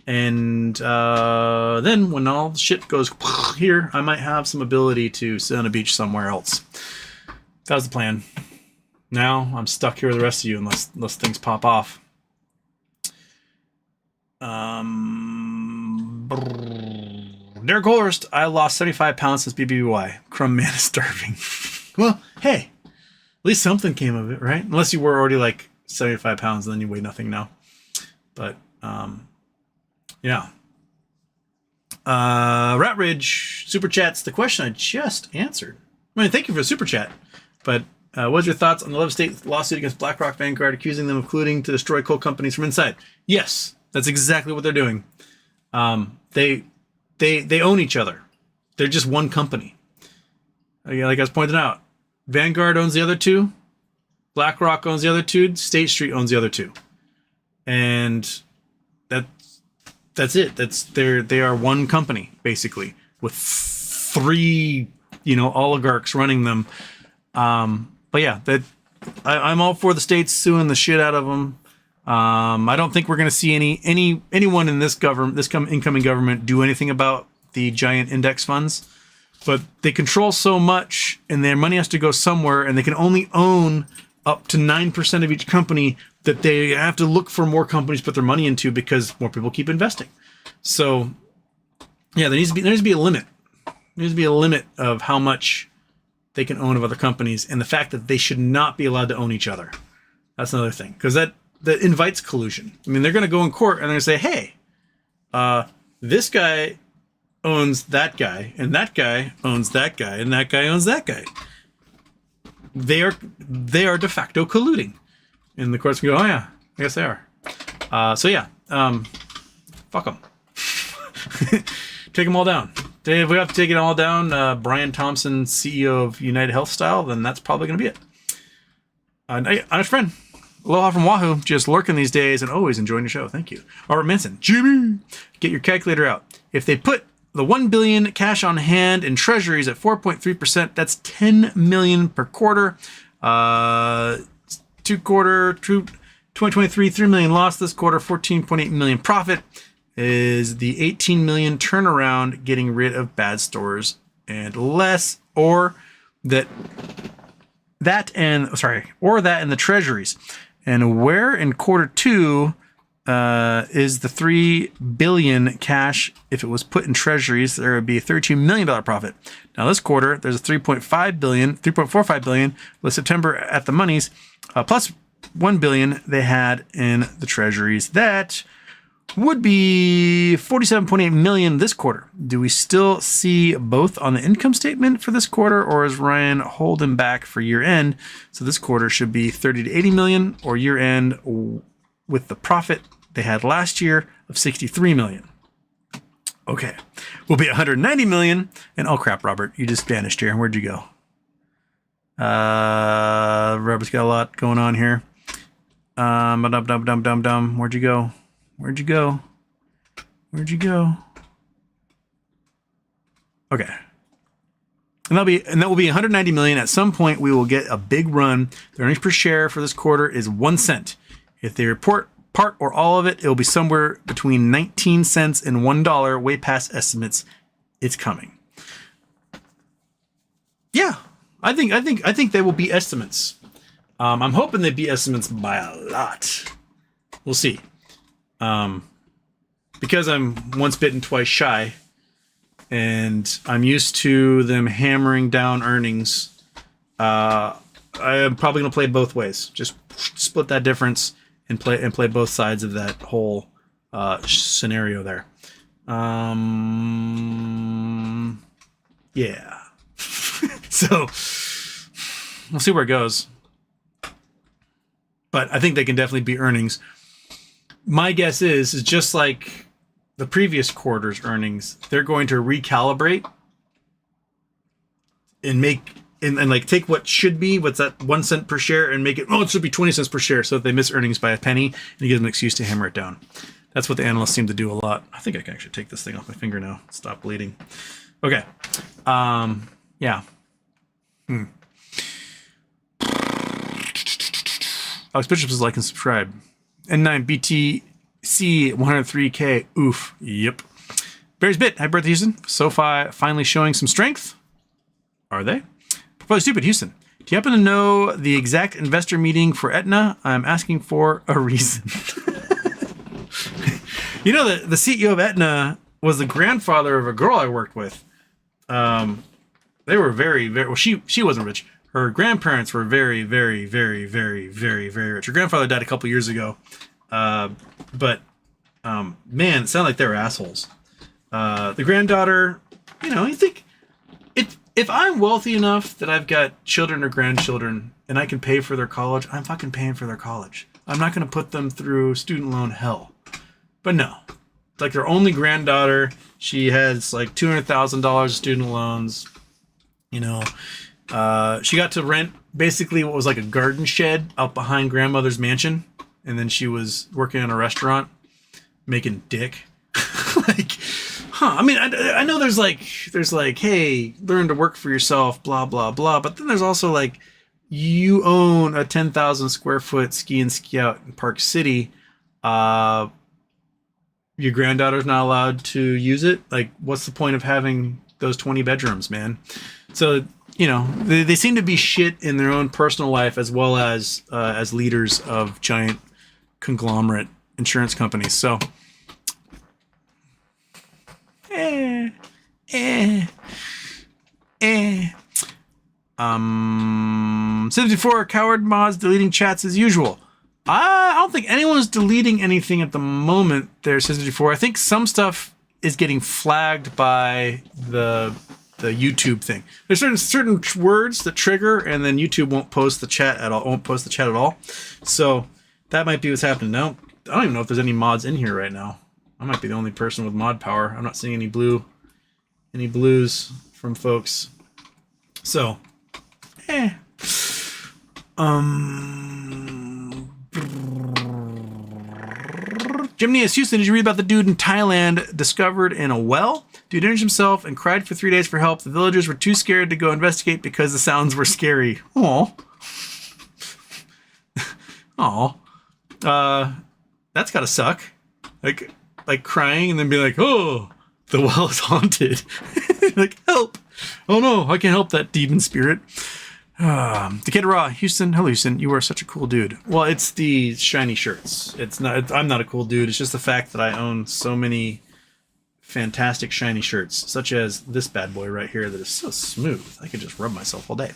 And then when all the shit goes here, I might have some ability to sit on a beach somewhere else. That was the plan. Now I'm stuck here with the rest of you unless things pop off. Derek Horst, I lost 75 pounds since BBY. Crumb man is starving. Well, hey, at least something came of it, right? Unless you were already like 75 pounds and then you weigh nothing now. But, yeah. Rat Ridge super chats the question I just answered. I mean, thank you for the super chat. But what's your thoughts on the 11 state lawsuit against BlackRock, Vanguard, accusing them of colluding to destroy coal companies from inside? Yes, that's exactly what they're doing. They own each other. They're just one company. Like I was pointing out, Vanguard owns the other 2. BlackRock owns the other 2. State Street owns the other 2. And that's it. They are one company, basically, with 3, oligarchs running them. But yeah, I'm all for the states suing the shit out of them. I don't think we're going to see anyone in this incoming government do anything about the giant index funds, but they control so much and their money has to go somewhere, and they can only own up to 9% of each company, that they have to look for more companies to put their money into because more people keep investing. So yeah, there needs to be a limit. There needs to be a limit of how much they can own of other companies, and the fact that they should not be allowed to own each other. That's another thing, because that invites collusion. I mean, they're going to go in court and they're going to say, hey, this guy owns that guy, and that guy owns that guy, and that guy owns that guy. They are de facto colluding. And the courts can go, oh yeah, I guess they are. So yeah, fuck them. Take them all down. If we have to take it all down, Brian Thompson, CEO of UnitedHealth style, then that's probably going to be it. Honest friend, aloha from Wahoo, just lurking these days and always enjoying the show. Thank you. Robert Manson, Jimmy, get your calculator out. If they put the $1 billion cash on hand in treasuries at 4.3%, that's $10 million per quarter. 2023, $3 million loss this quarter, $14.8 million profit. Is the $18 million turnaround getting rid of bad stores and less, or that and the treasuries? And where in quarter two is the $3 billion cash? If it was put in treasuries, there would be a $32 million profit. Now this quarter, there's a $3.45 billion with September at the monies, plus $1 billion they had in the treasuries. That would be $47.8 million this quarter. Do we still see both on the income statement for this quarter, or is Ryan holding back for year end? So this quarter should be 30 to 80 million, or year end with the profit they had last year of 63 million. Okay, we'll be 190 million. And oh crap, Robert, you just vanished here. Where'd you go? Robert's got a lot going on here. Where'd you go? Where'd you go? Where'd you go? Okay. And that will be 190 million. At some point, we will get a big run. The earnings per share for this quarter is 1 cent. If they report part or all of it, it will be somewhere between 19 cents and $1, way past estimates. It's coming. Yeah, I think they will be estimates. I'm hoping they beat estimates by a lot. We'll see. Because I'm once bitten, twice shy, and I'm used to them hammering down earnings, I am probably going to play both ways. Just split that difference and play both sides of that whole scenario there. Yeah. So we'll see where it goes. But I think they can definitely beat earnings. My guess is just like the previous quarter's earnings, they're going to recalibrate and like take what should be, what's that 1 cent per share, and make it, it should be 20 cents per share. So if they miss earnings by a penny, and it gives them an excuse to hammer it down. That's what the analysts seem to do a lot. I think I can actually take this thing off my finger now. Stop bleeding. Okay. Yeah. Alex Bishop is like and subscribe. N9 BTC 103K. Oof. Yep. Barry's Bit. Happy birthday, Houston. SoFi finally showing some strength. Are they? Probably stupid, Houston. Do you happen to know the exact investor meeting for Aetna? I'm asking for a reason. You know, the CEO of Aetna was the grandfather of a girl I worked with. They were very, very, well, she wasn't rich. Her grandparents were very, very, very, very, very, very rich. Her grandfather died a couple years ago. But man, it sounded like they were assholes. The granddaughter, you think if I'm wealthy enough that I've got children or grandchildren and I can pay for their college, I'm fucking paying for their college. I'm not going to put them through student loan hell. But no, it's like their only granddaughter. She has like $200,000 student loans. She got to rent basically what was like a garden shed out behind grandmother's mansion. And then she was working in a restaurant making dick. I mean, I know there's like, hey, learn to work for yourself, blah, blah, blah. But then there's also like, you own a 10,000 square foot ski and ski out in Park City. Your granddaughter's not allowed to use it. Like, what's the point of having those 20 bedrooms, man? So, they seem to be shit in their own personal life as well as leaders of giant conglomerate insurance companies. So, 64 coward mods deleting chats as usual. I don't think anyone's deleting anything at the moment there, 64. I think some stuff is getting flagged by the YouTube thing. There's certain words that trigger, and then YouTube won't post the chat at all. So that might be what's happening now. I don't even know if there's any mods in here right now. I might be the only person with mod power. I'm not seeing any blues from folks. So, Jimneus Houston, did you read about the dude in Thailand discovered in a well? Dude injured himself and cried for 3 days for help. The villagers were too scared to go investigate because the sounds were scary. Aw. Aw. That's gotta suck. Like crying and then be like, oh, the well is haunted. Like, help. Oh no, I can't help that demon spirit. Decade Raw, Houston. Hello, Houston. You are such a cool dude. Well, it's the shiny shirts. I'm not a cool dude. It's just the fact that I own so many fantastic shiny shirts, such as this bad boy right here that is so smooth. I could just rub myself all day.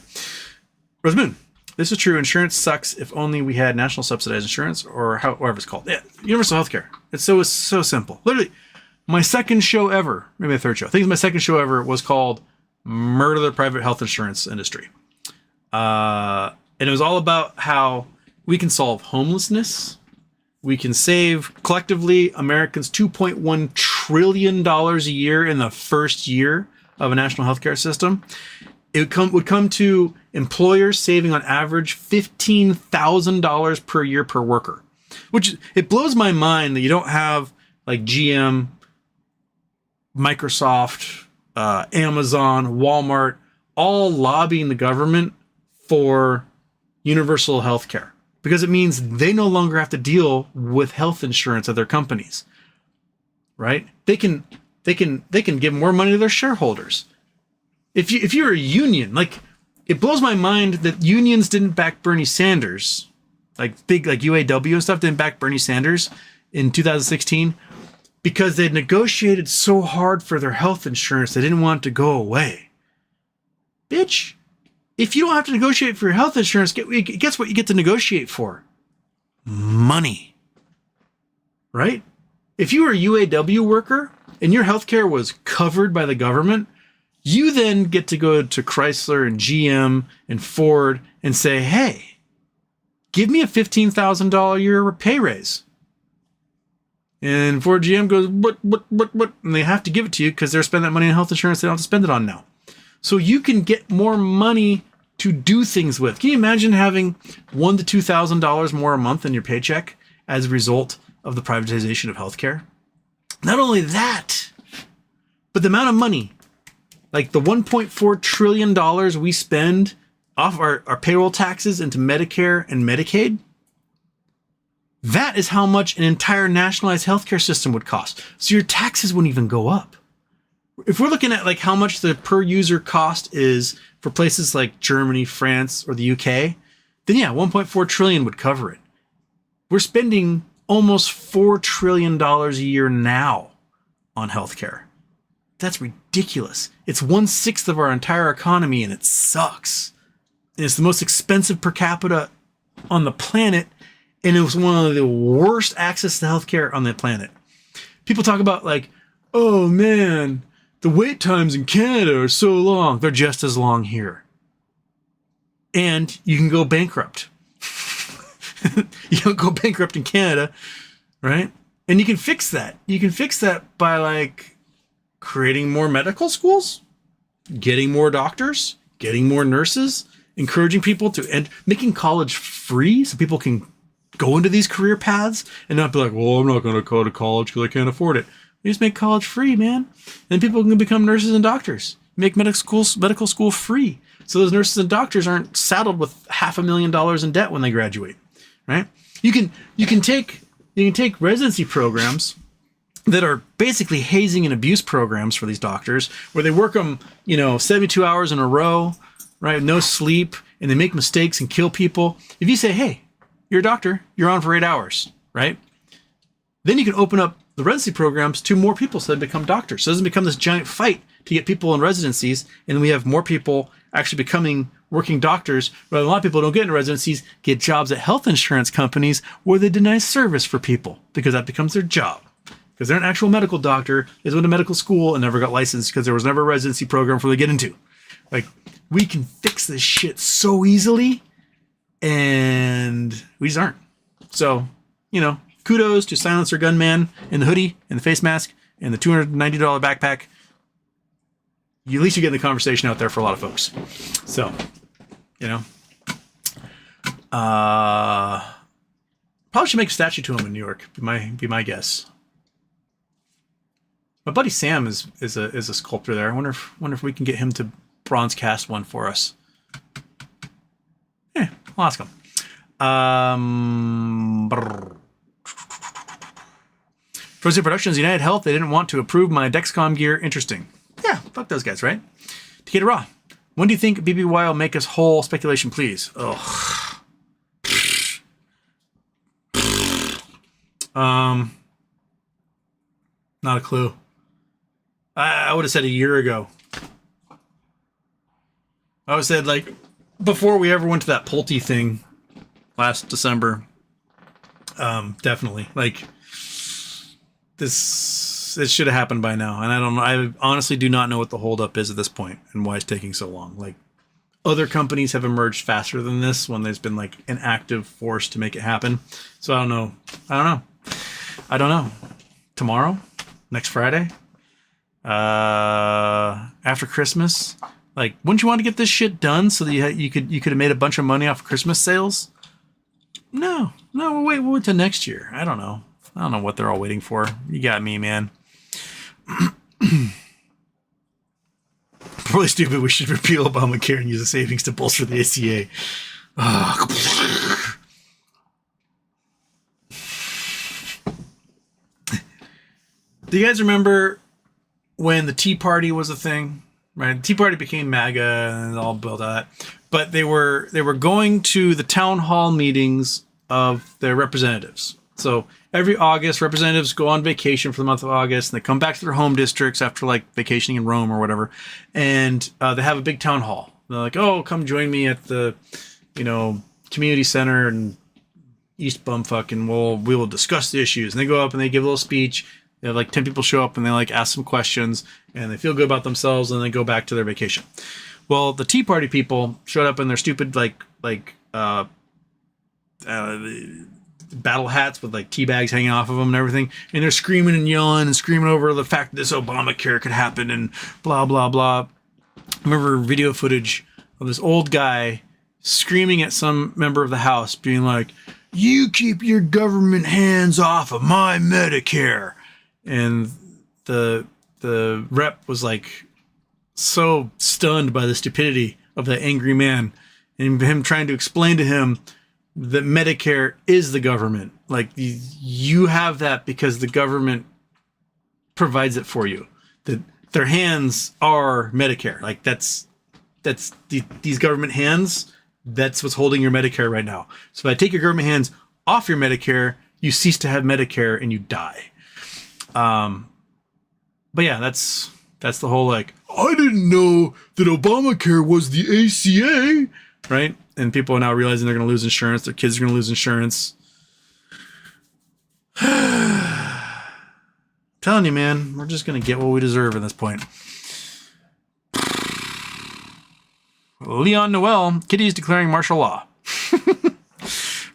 Rosemoon, this is true. Insurance sucks. If only we had national subsidized insurance, or however it's called. Yeah, universal healthcare. It's so simple. Literally, my second show ever, maybe the third show, I think it's my second show ever, was called Murder the Private Health Insurance Industry. And it was all about how we can solve homelessness. We can save collectively Americans $2.1 trillion a year in the first year of a national healthcare system. It would come to employers saving on average $15,000 per year per worker, which it blows my mind that you don't have like GM, Microsoft, Amazon, Walmart, all lobbying the government for universal health care, because it means they no longer have to deal with health insurance at their companies, right? They can give more money to their shareholders. If you're a union, like, it blows my mind that unions didn't back Bernie Sanders, like big, like UAW and stuff didn't back Bernie Sanders in 2016 because they'd negotiated so hard for their health insurance. They didn't want it to go away. Bitch. If you don't have to negotiate for your health insurance, guess what you get to negotiate for? Money. Right? If you were a UAW worker and your healthcare was covered by the government, you then get to go to Chrysler and GM and Ford and say, hey, give me a $15,000 a year pay raise. And Ford GM goes, what? And they have to give it to you because they're spending that money on health insurance they don't have to spend it on now. So you can get more money to do things with. Can you imagine having $1,000 to $2,000 more a month in your paycheck as a result of the privatization of healthcare? Not only that, but the amount of money, like the $1.4 trillion we spend off our payroll taxes into Medicare and Medicaid, that is how much an entire nationalized healthcare system would cost. So your taxes wouldn't even go up. If we're looking at like how much the per user cost is for places like Germany, France, or the UK, then yeah, 1.4 trillion would cover it. We're spending almost $4 trillion a year now on healthcare. That's ridiculous. It's 1/6 of our entire economy, and it sucks. And it's the most expensive per capita on the planet, and it was one of the worst access to healthcare on the planet. People talk about like, oh man, the wait times in Canada are so long. They're just as long here. And you can go bankrupt. You don't go bankrupt in Canada, right? And you can fix that. You can fix that by like creating more medical schools, getting more doctors, getting more nurses, encouraging people to, and making college free so people can go into these career paths and not be like, well, I'm not going to go to college because I can't afford it. You just make college free, man. And people can become nurses and doctors. Make medical school free. So those nurses and doctors aren't saddled with $500,000 in debt when they graduate, right? You can take residency programs that are basically hazing and abuse programs for these doctors, where they work them, 72 hours in a row, right? No sleep, and they make mistakes and kill people. If you say, hey, you're a doctor, you're on for 8 hours, right? Then you can open up the residency programs to more people so they become doctors. So it doesn't become this giant fight to get people in residencies, and we have more people actually becoming working doctors, but a lot of people don't get into residencies, get jobs at health insurance companies where they deny service for people because that becomes their job. Because they're an actual medical doctor, they went to medical school and never got licensed because there was never a residency program for them to get into. Like, we can fix this shit so easily, and we just aren't. So, kudos to Silencer Gunman in the hoodie and the face mask and the $290 backpack. At least you get the conversation out there for a lot of folks. So, probably should make a statue to him in New York. Be my guess. My buddy Sam is a sculptor there. I wonder if we can get him to bronze cast one for us. Yeah, I'll ask him. Frozen Productions, UnitedHealth, they didn't want to approve my Dexcom gear. Interesting. Yeah, fuck those guys, right? Takeda Raw. When do you think BBY will make us whole? Speculation, please. Ugh. Not a clue. I would have said a year ago. I would have said, like, before we ever went to that Pulte thing last December. Definitely. Like, it should have happened by now. And I don't know. I honestly do not know what the holdup is at this point and why it's taking so long. Like, other companies have emerged faster than this when there's been, like, an active force to make it happen. So I don't know. Tomorrow? Next Friday? After Christmas? Like, wouldn't you want to get this shit done so that you could have made a bunch of money off of Christmas sales? No, we'll wait till next year. I don't know what they're all waiting for. You got me, man. Probably stupid. We should repeal Obamacare and use the savings to bolster the ACA. Do you guys remember when the Tea Party was a thing? Right, the Tea Party became MAGA and all built out. But they were going to the town hall meetings of their representatives. So every August, representatives go on vacation for the month of August, and they come back to their home districts after like vacationing in Rome or whatever, and they have a big town hall. They're like, "Oh, come join me at the, community center in East Bumfuck, and we will discuss the issues." And they go up and they give a little speech. They have like 10 people show up and they like ask some questions and they feel good about themselves and they go back to their vacation. Well, the Tea Party people showed up in their stupid battle hats with like tea bags hanging off of them and everything. And they're screaming and yelling and screaming over the fact that this Obamacare could happen and blah, blah, blah. I remember video footage of this old guy screaming at some member of the House being like, "You keep your government hands off of my Medicare." And the rep was like so stunned by the stupidity of that angry man and him trying to explain to him that Medicare is the government. Like, you have that because the government provides it for you. That their hands are Medicare. Like, that's these government hands. That's what's holding your Medicare right now. So if I take your government hands off your Medicare, you cease to have Medicare and you die. But yeah, that's the whole like, I didn't know that Obamacare was the ACA, right? And people are now realizing they're going to lose insurance. Their kids are going to lose insurance. Telling you, man, we're just going to get what we deserve at this point. Leon Noel, Kitty's declaring martial law. Right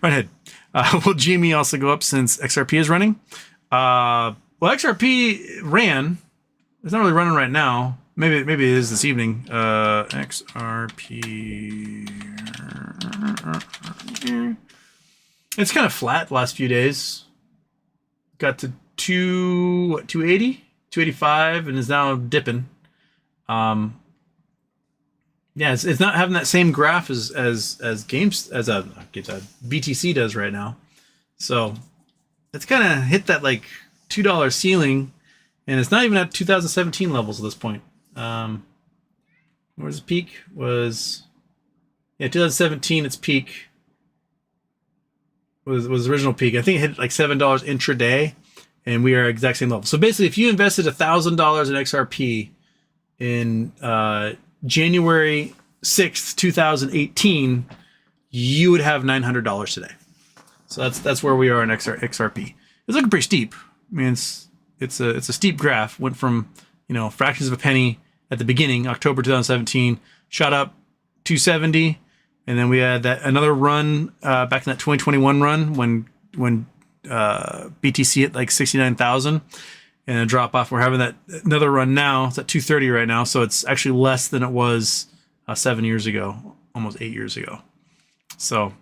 ahead. Will GME also go up since XRP is running? Well, XRP ran. It's not really running right now. Maybe it is this evening. XRP. It's kind of flat the last few days. Got to 280, 285, and is now dipping. Yeah, it's not having that same graph as BTC does right now. So it's kind of hit that like $2 ceiling, and it's not even at 2017 levels at this point. Where's the peak? Was 2017. Its peak was the original peak. I think it hit like $7 intraday, and we are exact same level. So basically, if you invested $1,000 in XRP in January 6th, 2018, you would have $900 today. So that's where we are in XRP. It's looking pretty steep. I mean, it's a steep graph. Went from, fractions of a penny at the beginning, October 2017, shot up 270, and then we had that another run back in that 2021 run when BTC hit like 69,000, and a drop off. We're having that another run now. It's at 230 right now, so it's actually less than it was 7 years ago, almost 8 years ago. So,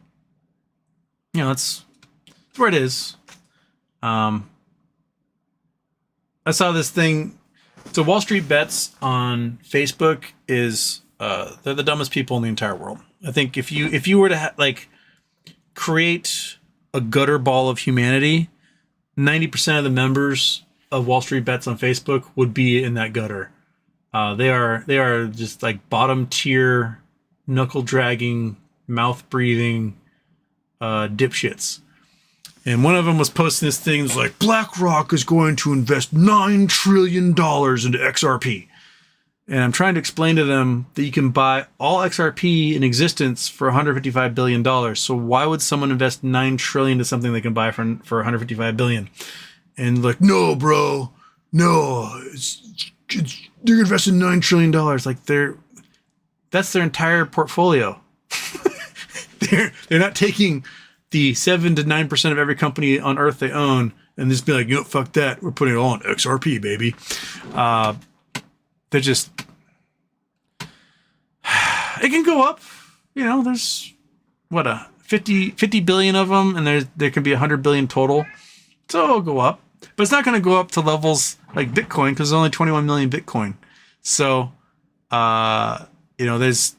that's where it is. I saw this thing. So Wall Street Bets on Facebook is they're the dumbest people in the entire world. I think if you were to create a gutter ball of humanity, 90% of the members of Wall Street Bets on Facebook would be in that gutter. They are just like bottom tier, knuckle dragging, mouth breathing dipshits. And one of them was posting this thing. It was like, BlackRock is going to invest $9 trillion into XRP. And I'm trying to explain to them that you can buy all XRP in existence for $155 billion. So why would someone invest $9 trillion to something they can buy for $155 billion? And like, no, bro, no, they're investing $9 trillion. Like that's their entire portfolio. They're not taking the 7 to 9% of every company on earth they own and just be like, fuck that. We're putting it all on XRP, baby. They're just, it can go up, there's what, 50 billion of them, and there can be 100 billion total. So it'll go up, but it's not going to go up to levels like Bitcoin because there's only 21 million Bitcoin. So, there's,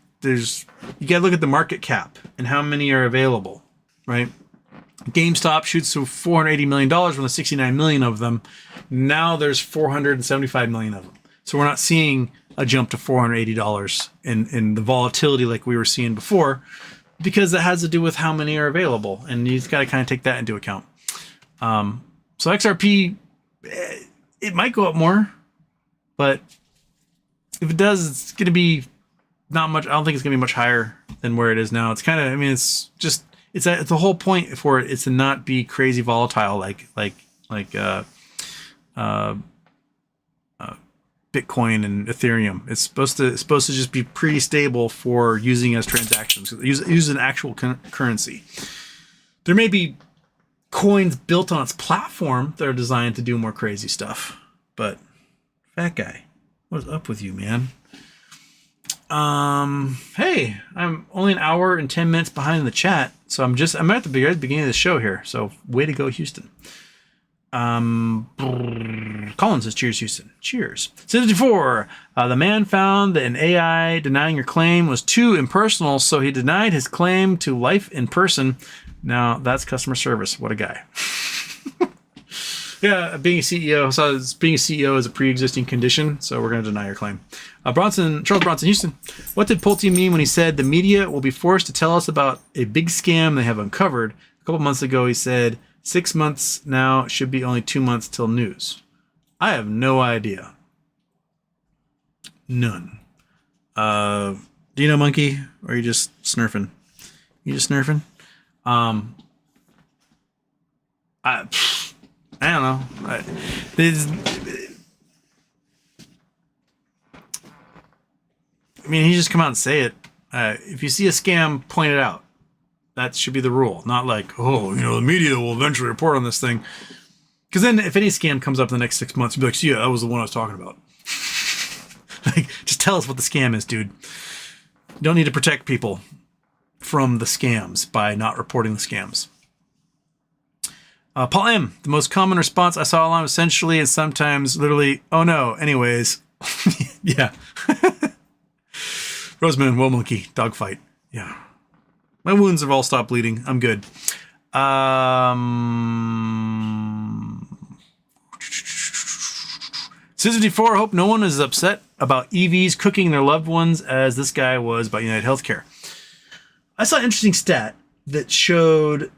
you got to look at the market cap and how many are available, right? GameStop shoots to $480 million when there's 69 million of them. Now there's 475 million of them. So we're not seeing a jump to $480 in the volatility like we were seeing before, because that has to do with how many are available. And you've got to kind of take that into account. So XRP, it might go up more, but if it does, it's going to be not much. I don't think it's going to be much higher than where it is now. It's kind of, it's just, it's the whole point for it is to not be crazy volatile like Bitcoin and Ethereum. It's supposed to just be pretty stable for using as transactions. Use an actual currency. There may be coins built on its platform that are designed to do more crazy stuff, but fat guy, what's up with you, man? Hey, I'm only an hour and 10 minutes behind in the chat, so I'm at the beginning of the show here. So way to go, Houston. Colin says, cheers, Houston. Cheers. 74. The man found that an AI denying your claim was too impersonal, so he denied his claim to life in person. Now, that's customer service. What a guy. Yeah, being a CEO. So being a CEO is a pre-existing condition, so we're going to deny your claim. Charles Bronson, Houston. What did Pulte mean when he said the media will be forced to tell us about a big scam they have uncovered? A couple months ago, he said, 6 months now, it should be only 2 months till news. I have no idea. None. Do you know, Monkey? Or are you just snurfing? I don't know. He just come out and say it. If you see a scam, point it out. That should be the rule. Not like, the media will eventually report on this thing. Because then if any scam comes up in the next 6 months, you'll be like, yeah, that was the one I was talking about. Just tell us what the scam is, dude. You don't need to protect people from the scams by not reporting the scams. Paul M. The most common response I saw online was essentially and sometimes literally, oh no, anyways. Yeah. Roseman, Woe Monkey, dogfight. Yeah. My wounds have all stopped bleeding. I'm good. 654, hope no one is upset about EVs cooking their loved ones as this guy was about United Healthcare. I saw an interesting stat that showed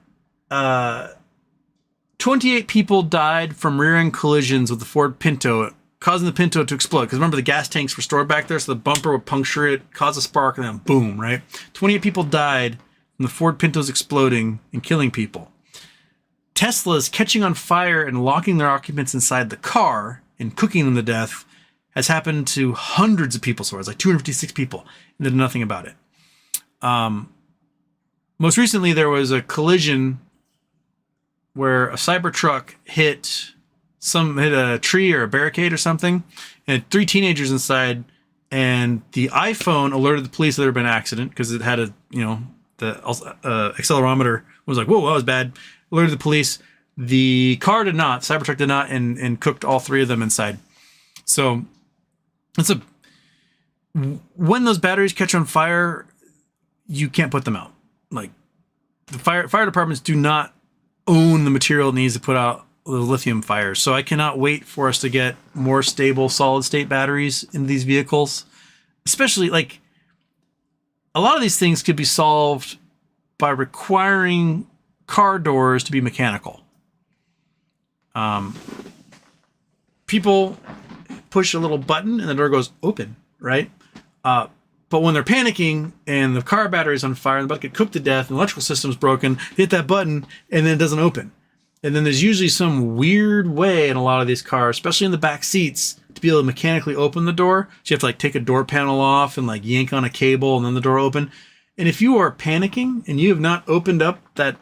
28 people died from rear-end collisions with the Ford Pinto causing the Pinto to explode. Because remember, the gas tanks were stored back there, so the bumper would puncture it, cause a spark, and then boom, right? 28 people died from the Ford Pintos exploding and killing people. Teslas catching on fire and locking their occupants inside the car and cooking them to death has happened to hundreds of people. So it's like 256 people, and did nothing about it. Most recently, there was a collision where a Cybertruck hit a tree or a barricade or something, and had 3 teenagers inside, and the iPhone alerted the police that there had been an accident because it had the accelerometer was like, whoa, that was bad. Alerted the police. The car did not, Cybertruck did not, and cooked all 3 of them inside. So when those batteries catch on fire, you can't put them out. Like, the fire departments do not own the material it needs to put out the lithium fires. So I cannot wait for us to get more stable solid state batteries in these vehicles. Especially, like, a lot of these things could be solved by requiring car doors to be mechanical. People push a little button and the door goes open, right? But when they're panicking and the car battery's on fire and the bucket cooked to death and the electrical system's broken, they hit that button and then it doesn't open. And then there's usually some weird way in a lot of these cars, especially in the back seats, to be able to mechanically open the door. So you have to like take a door panel off and like yank on a cable and then the door open. And if you are panicking and you have not opened up that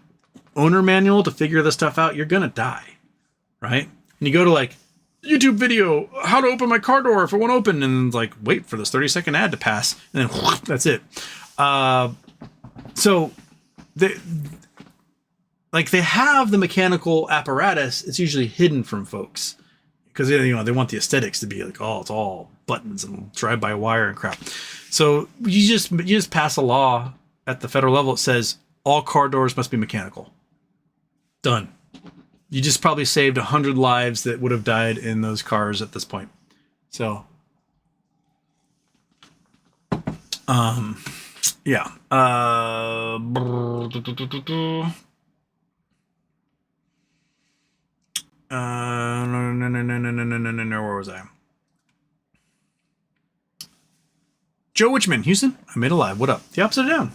owner manual to figure this stuff out, you're going to die, right? And you go to like YouTube video, how to open my car door if it won't open, and like wait for this 30-second ad to pass, and then whoosh, that's it. So they have the mechanical apparatus. It's usually hidden from folks because they want the aesthetics to be like, oh, it's all buttons and drive-by wire and crap. So you just pass a law at the federal level that says all car doors must be mechanical. Done. You just probably saved 100 lives that would have died in those cars at this point. So, yeah. No, where was I? Joe Witchman, Houston, I made a live. What up? The upside down.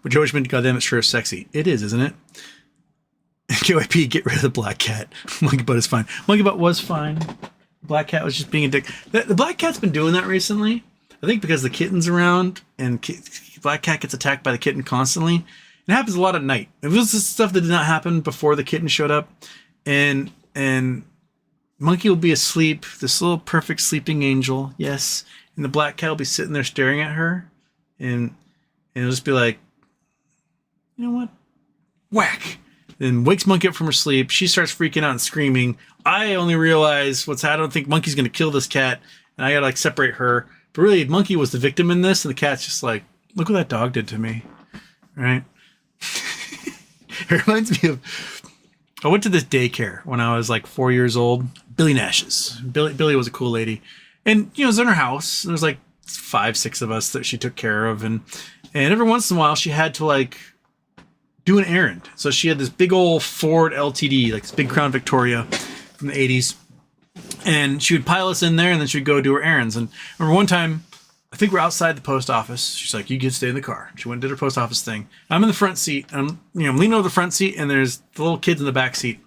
But Joe Witchman, goddamn, it sure is sexy. It is, isn't it? KYP, get rid of the black cat. Monkey butt is fine. Monkey butt was fine. Black cat was just being a dick. The black cat's been doing that recently. I think because the kitten's around and black cat gets attacked by the kitten constantly. It happens a lot at night. It was the stuff that did not happen before the kitten showed up. And Monkey will be asleep, this little perfect sleeping angel, yes. And the black cat will be sitting there staring at her. And it'll just be like, you know what? Whack. Then wakes Monkey up from her sleep. She starts freaking out and screaming. I only realize I don't think Monkey's going to kill this cat. And I got to like separate her. But really, Monkey was the victim in this. And the cat's just like, look what that dog did to me. Right? It reminds me of, I went to this daycare when I was like 4 years old. Billy Nash's. Billy was a cool lady. And, it was in her house. There was like 5, 6 of us that she took care of. And every once in a while, she had to like do an errand. So she had this big old Ford LTD, like this big Crown Victoria from the 80s. And she would pile us in there and then she would go do her errands. And I remember one time, I think we're outside the post office. She's like, you can stay in the car. She went and did her post office thing. I'm in the front seat. I'm leaning over the front seat and there's the little kids in the back seat.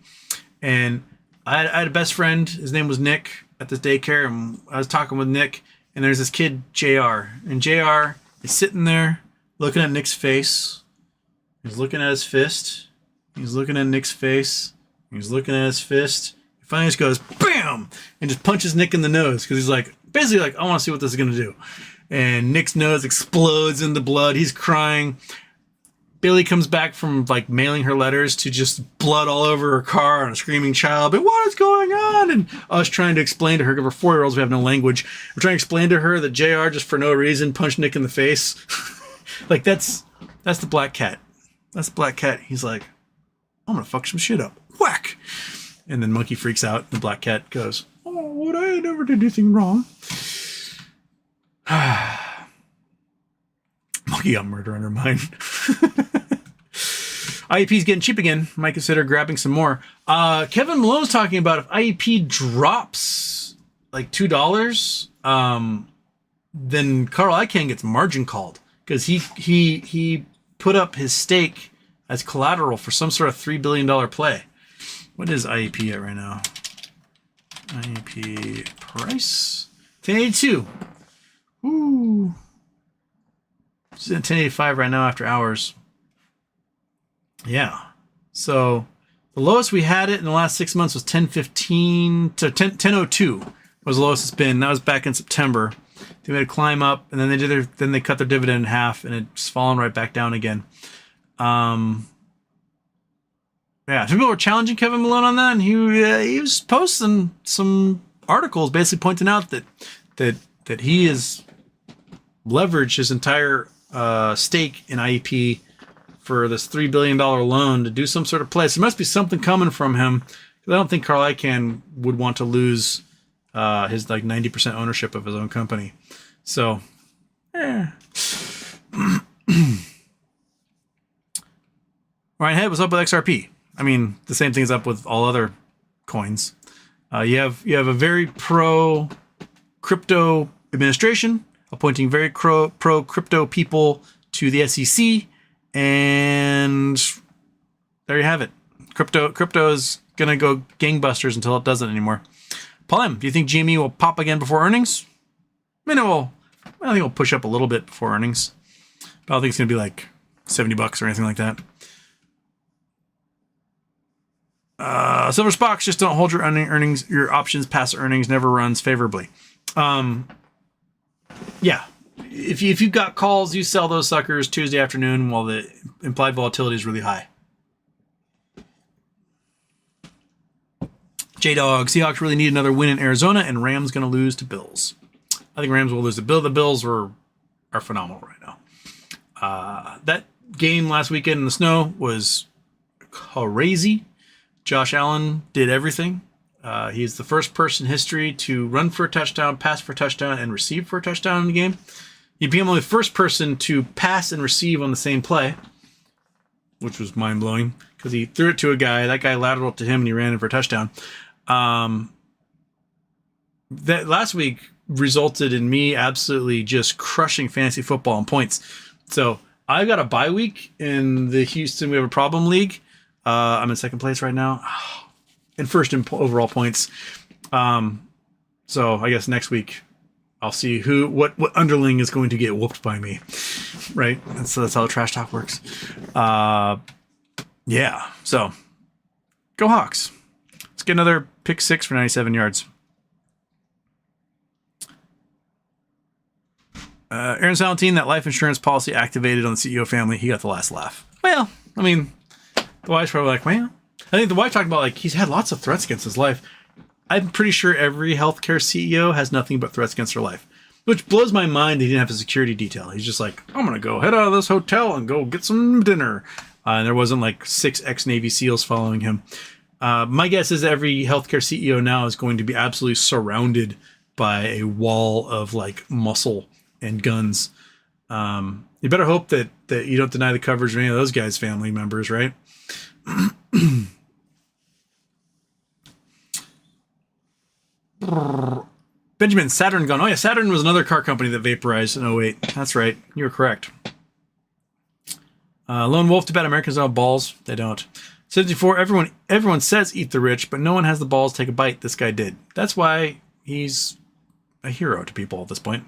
And I had a best friend. His name was Nick at this daycare. And I was talking with Nick and there's this kid, JR. And JR is sitting there looking at Nick's face. He's looking at his fist. He's looking at Nick's face. He's looking at his fist. He finally just goes, BAM! And just punches Nick in the nose. Because he's like, basically like, I want to see what this is going to do. And Nick's nose explodes into blood. He's crying. Billy comes back from like mailing her letters to just blood all over her car and a screaming child. But what is going on? And us trying to explain to her, because we're 4-year-olds, we have no language. We're trying to explain to her that JR just for no reason punched Nick in the face. Like that's the black cat. That's the black cat. He's like, I'm going to fuck some shit up. Whack. And then Monkey freaks out. The black cat goes, oh, what? I never did anything wrong. Monkey got murder on her mind. IEP's getting cheap again. Might consider grabbing some more. Kevin Malone's talking about if IEP drops like $2, then Carl Icahn gets margin called because he put up his stake as collateral for some sort of $3 billion play. What is IEP at right now? IEP price 1082. Ooh, it's at 1085 right now after hours. Yeah. So the lowest we had it in the last 6 months was 1015 to 1002 was the lowest it's been. That was back in September. They made a climb up, and then they cut their dividend in half, and it's fallen right back down again. Yeah, people were challenging Kevin Malone on that, and he was posting some articles basically pointing out that he has leveraged his entire stake in IEP for this $3 billion loan to do some sort of play. So there must be something coming from him. I don't think Carl Icahn would want to lose his like 90% ownership of his own company. So, Ryan Head, what's up with XRP? I mean, the same thing's up with all other coins. You have a very pro crypto administration appointing very pro crypto people to the SEC, and there you have it. Crypto is gonna go gangbusters until it doesn't anymore. Paul M, do you think GME will pop again before earnings? I think it'll push up a little bit before earnings, but I don't think it's gonna be like $70 or anything like that. Silver Spock, just don't hold your earnings, your options past earnings, never runs favorably. Yeah, if you've got calls, you sell those suckers Tuesday afternoon while the implied volatility is really high. J-Dog, Seahawks really need another win in Arizona, and Rams going to lose to Bills. I think Rams will lose to Bills. The Bills are phenomenal right now. That game last weekend in the snow was crazy. Josh Allen did everything. He's the first person in history to run for a touchdown, pass for a touchdown, and receive for a touchdown in the game. He became only the first person to pass and receive on the same play, which was mind-blowing because he threw it to a guy. That guy lateraled to him, and he ran in for a touchdown. That last week resulted in me absolutely just crushing fantasy football in points. So I've got a bye week in the Houston We Have a Problem League. I'm in second place right now, and first in overall points. So I guess next week I'll see what underling is going to get whooped by me, right? And so that's how the trash talk works. Yeah. So go Hawks. Let's get another pick 6 for 97 yards. Aaron Salentine, that life insurance policy activated on the CEO family. He got the last laugh. Well, I mean, the wife's probably like, man. I think the wife talked about like he's had lots of threats against his life. I'm pretty sure every healthcare CEO has nothing but threats against their life, which blows my mind. He didn't have a security detail. He's just like, I'm gonna go head out of this hotel and go get some dinner. And there wasn't like 6 ex-Navy SEALs following him. My guess is every healthcare CEO now is going to be absolutely surrounded by a wall of like muscle and guns. You better hope that you don't deny the coverage of any of those guys' family members, right? Benjamin, Saturn gone. Oh yeah, Saturn was another car company that vaporized in 08. That's right. You were correct. Lone Wolf, too bad Americans don't have balls. They don't. 74, everyone says eat the rich, but no one has the balls to take a bite. This guy did. That's why he's a hero to people at this point.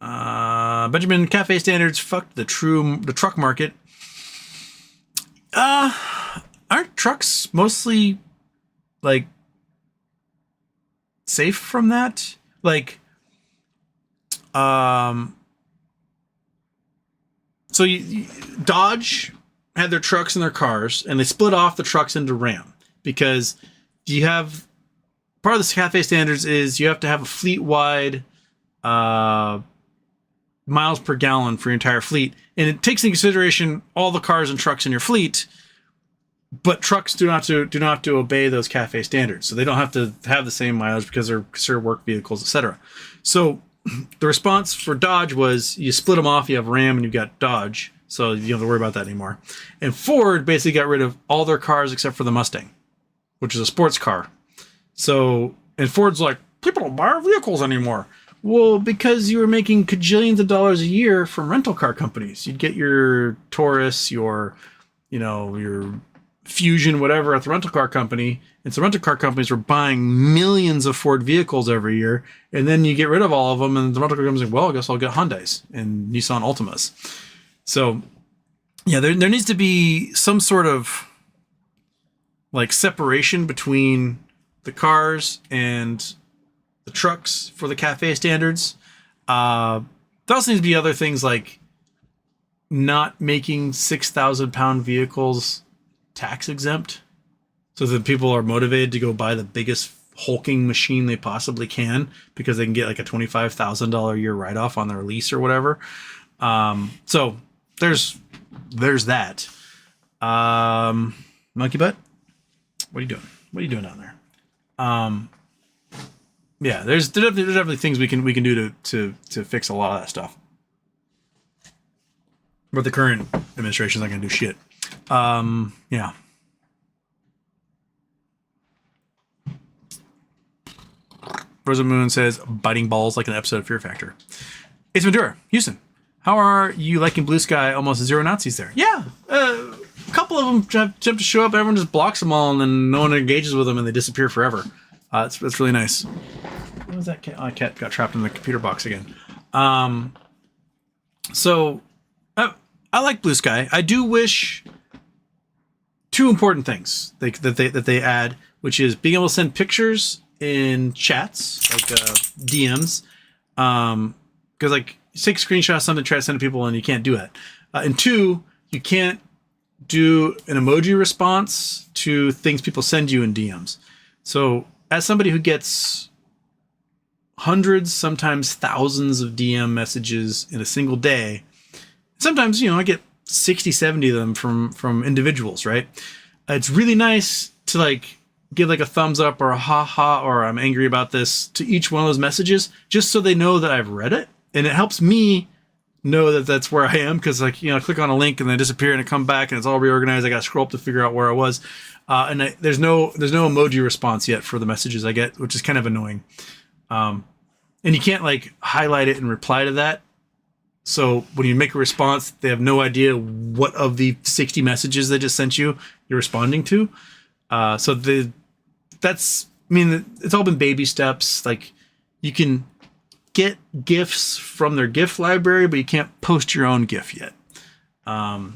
Benjamin, cafe standards fucked the truck market. Aren't trucks mostly like safe from that? Like, so Dodge had their trucks and their cars, and they split off the trucks into Ram because you have part of the cafe standards is you have to have a fleet-wide miles per gallon for your entire fleet, and it takes into consideration all the cars and trucks in your fleet. But trucks do not have to obey those cafe standards, so they don't have to have the same mileage because they're considered work vehicles, etc. So the response for Dodge was you split them off. You have Ram and you've got Dodge. So you don't have to worry about that anymore. And Ford basically got rid of all their cars except for the Mustang, which is a sports car. So, and Ford's like, people don't buy our vehicles anymore. Well, because you were making cajillions of dollars a year from rental car companies. You'd get your Taurus, your Fusion, whatever, at the rental car company. And so rental car companies were buying millions of Ford vehicles every year. And then you get rid of all of them. And the rental car company's like, well, I guess I'll get Hyundais and Nissan Altimas. So, yeah, there needs to be some sort of like separation between the cars and the trucks for the CAFE standards. There also needs to be other things like not making 6,000 pound vehicles tax exempt, so that people are motivated to go buy the biggest hulking machine they possibly can because they can get like a $25,000 a year write-off on their lease or whatever. So there's that. Monkey butt, what are you doing? What are you doing down there? Yeah, there's definitely things we can do to fix a lot of that stuff. But the current administration's not gonna do shit. Yeah. Rosa Moon says, biting balls like an episode of Fear Factor. It's Ventura, Houston. How are you liking Blue Sky? Almost zero Nazis there. Yeah, a couple of them jump to show up. Everyone just blocks them all, and then no one engages with them, and they disappear forever. It's really nice. What was that cat? Oh, cat got trapped in the computer box again. So I like Blue Sky. I do wish two important things that they add, which is being able to send pictures in chats, like DMs, because like you take a screenshot of something, try to send to people, and you can't do it. And two, you can't do an emoji response to things people send you in DMs. So as somebody who gets hundreds, sometimes thousands of DM messages in a single day, sometimes, I get 60, 70 of them from individuals, right? It's really nice to like give like a thumbs up or a ha or I'm angry about this to each one of those messages, just so they know that I've read it. And it helps me know that that's where I am, because like, I click on a link and they disappear and it come back and it's all reorganized. I got to scroll up to figure out where I was. There's no emoji response yet for the messages I get, which is kind of annoying. And you can't like highlight it and reply to that. So when you make a response, they have no idea what of the 60 messages they just sent you're responding to. It's all been baby steps. Like you can get GIFs from their GIF library, but you can't post your own GIF yet. But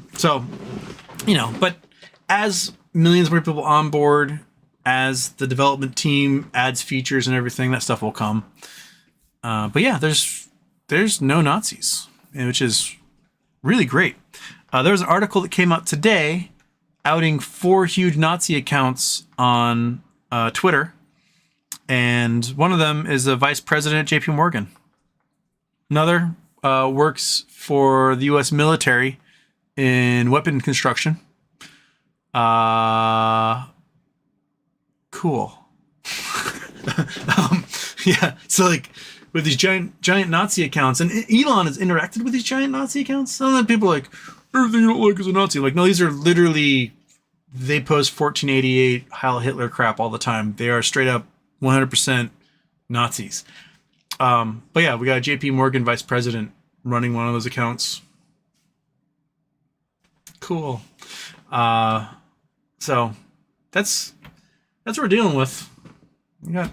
as millions more people on board, as the development team adds features and everything, that stuff will come. But yeah, there's no Nazis, which is really great. There was an article that came out today outing 4 huge Nazi accounts on Twitter. And one of them is a vice president at JP Morgan. Another works for the U.S. military in weapon construction. Cool. Yeah, so like with these giant Nazi accounts, and Elon has interacted with these giant Nazi accounts. And then people are like, everything you don't like is a Nazi. Like, no, these are literally, they post 1488 Heil Hitler crap all the time. They are straight up 100% Nazis. But yeah, we got a JP Morgan vice president running one of those accounts. Cool. So that's what we're dealing with. You're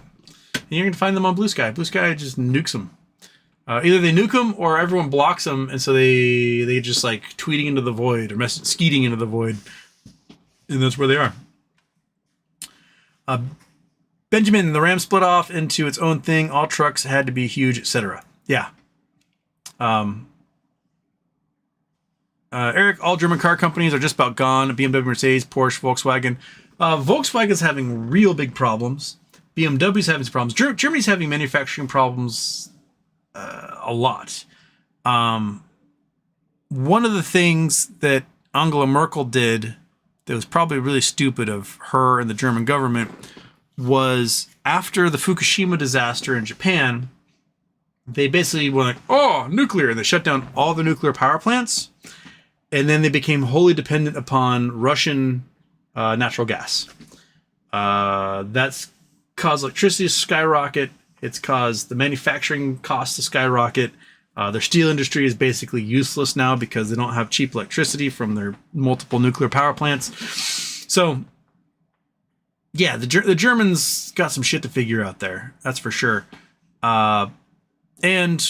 going to find them on Blue Sky. Blue Sky just nukes them. Either they nuke them or everyone blocks them, and so they just like tweeting into the void or skeeting into the void, and that's where they are. Benjamin, the Ram split off into its own thing. All trucks had to be huge, etc. Yeah. Eric, all German car companies are just about gone. BMW, Mercedes, Porsche, Volkswagen. Volkswagen's having real big problems. BMW's having problems. Germany's having manufacturing problems a lot. One of the things that Angela Merkel did that was probably really stupid of her and the German government was after the Fukushima disaster in Japan, they basically were like, oh, nuclear, and they shut down all the nuclear power plants. and then they became wholly dependent upon Russian natural gas. That's caused electricity to skyrocket. It's caused the manufacturing costs to skyrocket. Their steel industry is basically useless now because they don't have cheap electricity from their multiple nuclear power plants. So, yeah, the Germans got some shit to figure out there. That's for sure. And,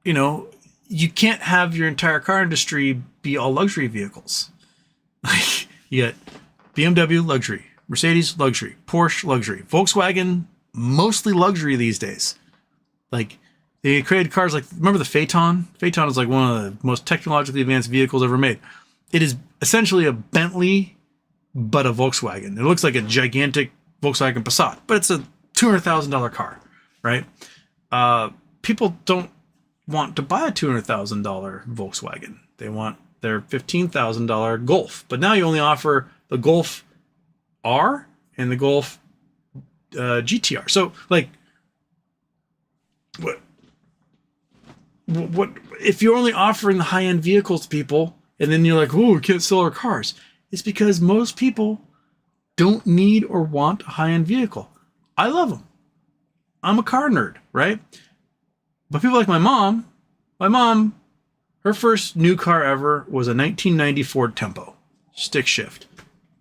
you know, you can't have your entire car industry be all luxury vehicles. Like, you got BMW luxury, Mercedes luxury, Porsche luxury, Volkswagen mostly luxury these days. Like, they created cars like, remember the Phaeton? Phaeton is like one of the most technologically advanced vehicles ever made. It is essentially a Bentley, but a Volkswagen. It looks like a gigantic Volkswagen Passat, but it's a $200,000 car, right? People don't want to buy a $200,000 Volkswagen. They want their $15,000 Golf. But now you only offer the Golf R and the Golf GTR. So, like, what if you're only offering the high-end vehicles to people, and then you're like, "Oh, we can't sell our cars"? It's because most people don't need or want a high-end vehicle. I love them. I'm a car nerd, right? But people like my mom, her first new car ever was a 1990 Ford Tempo, stick shift.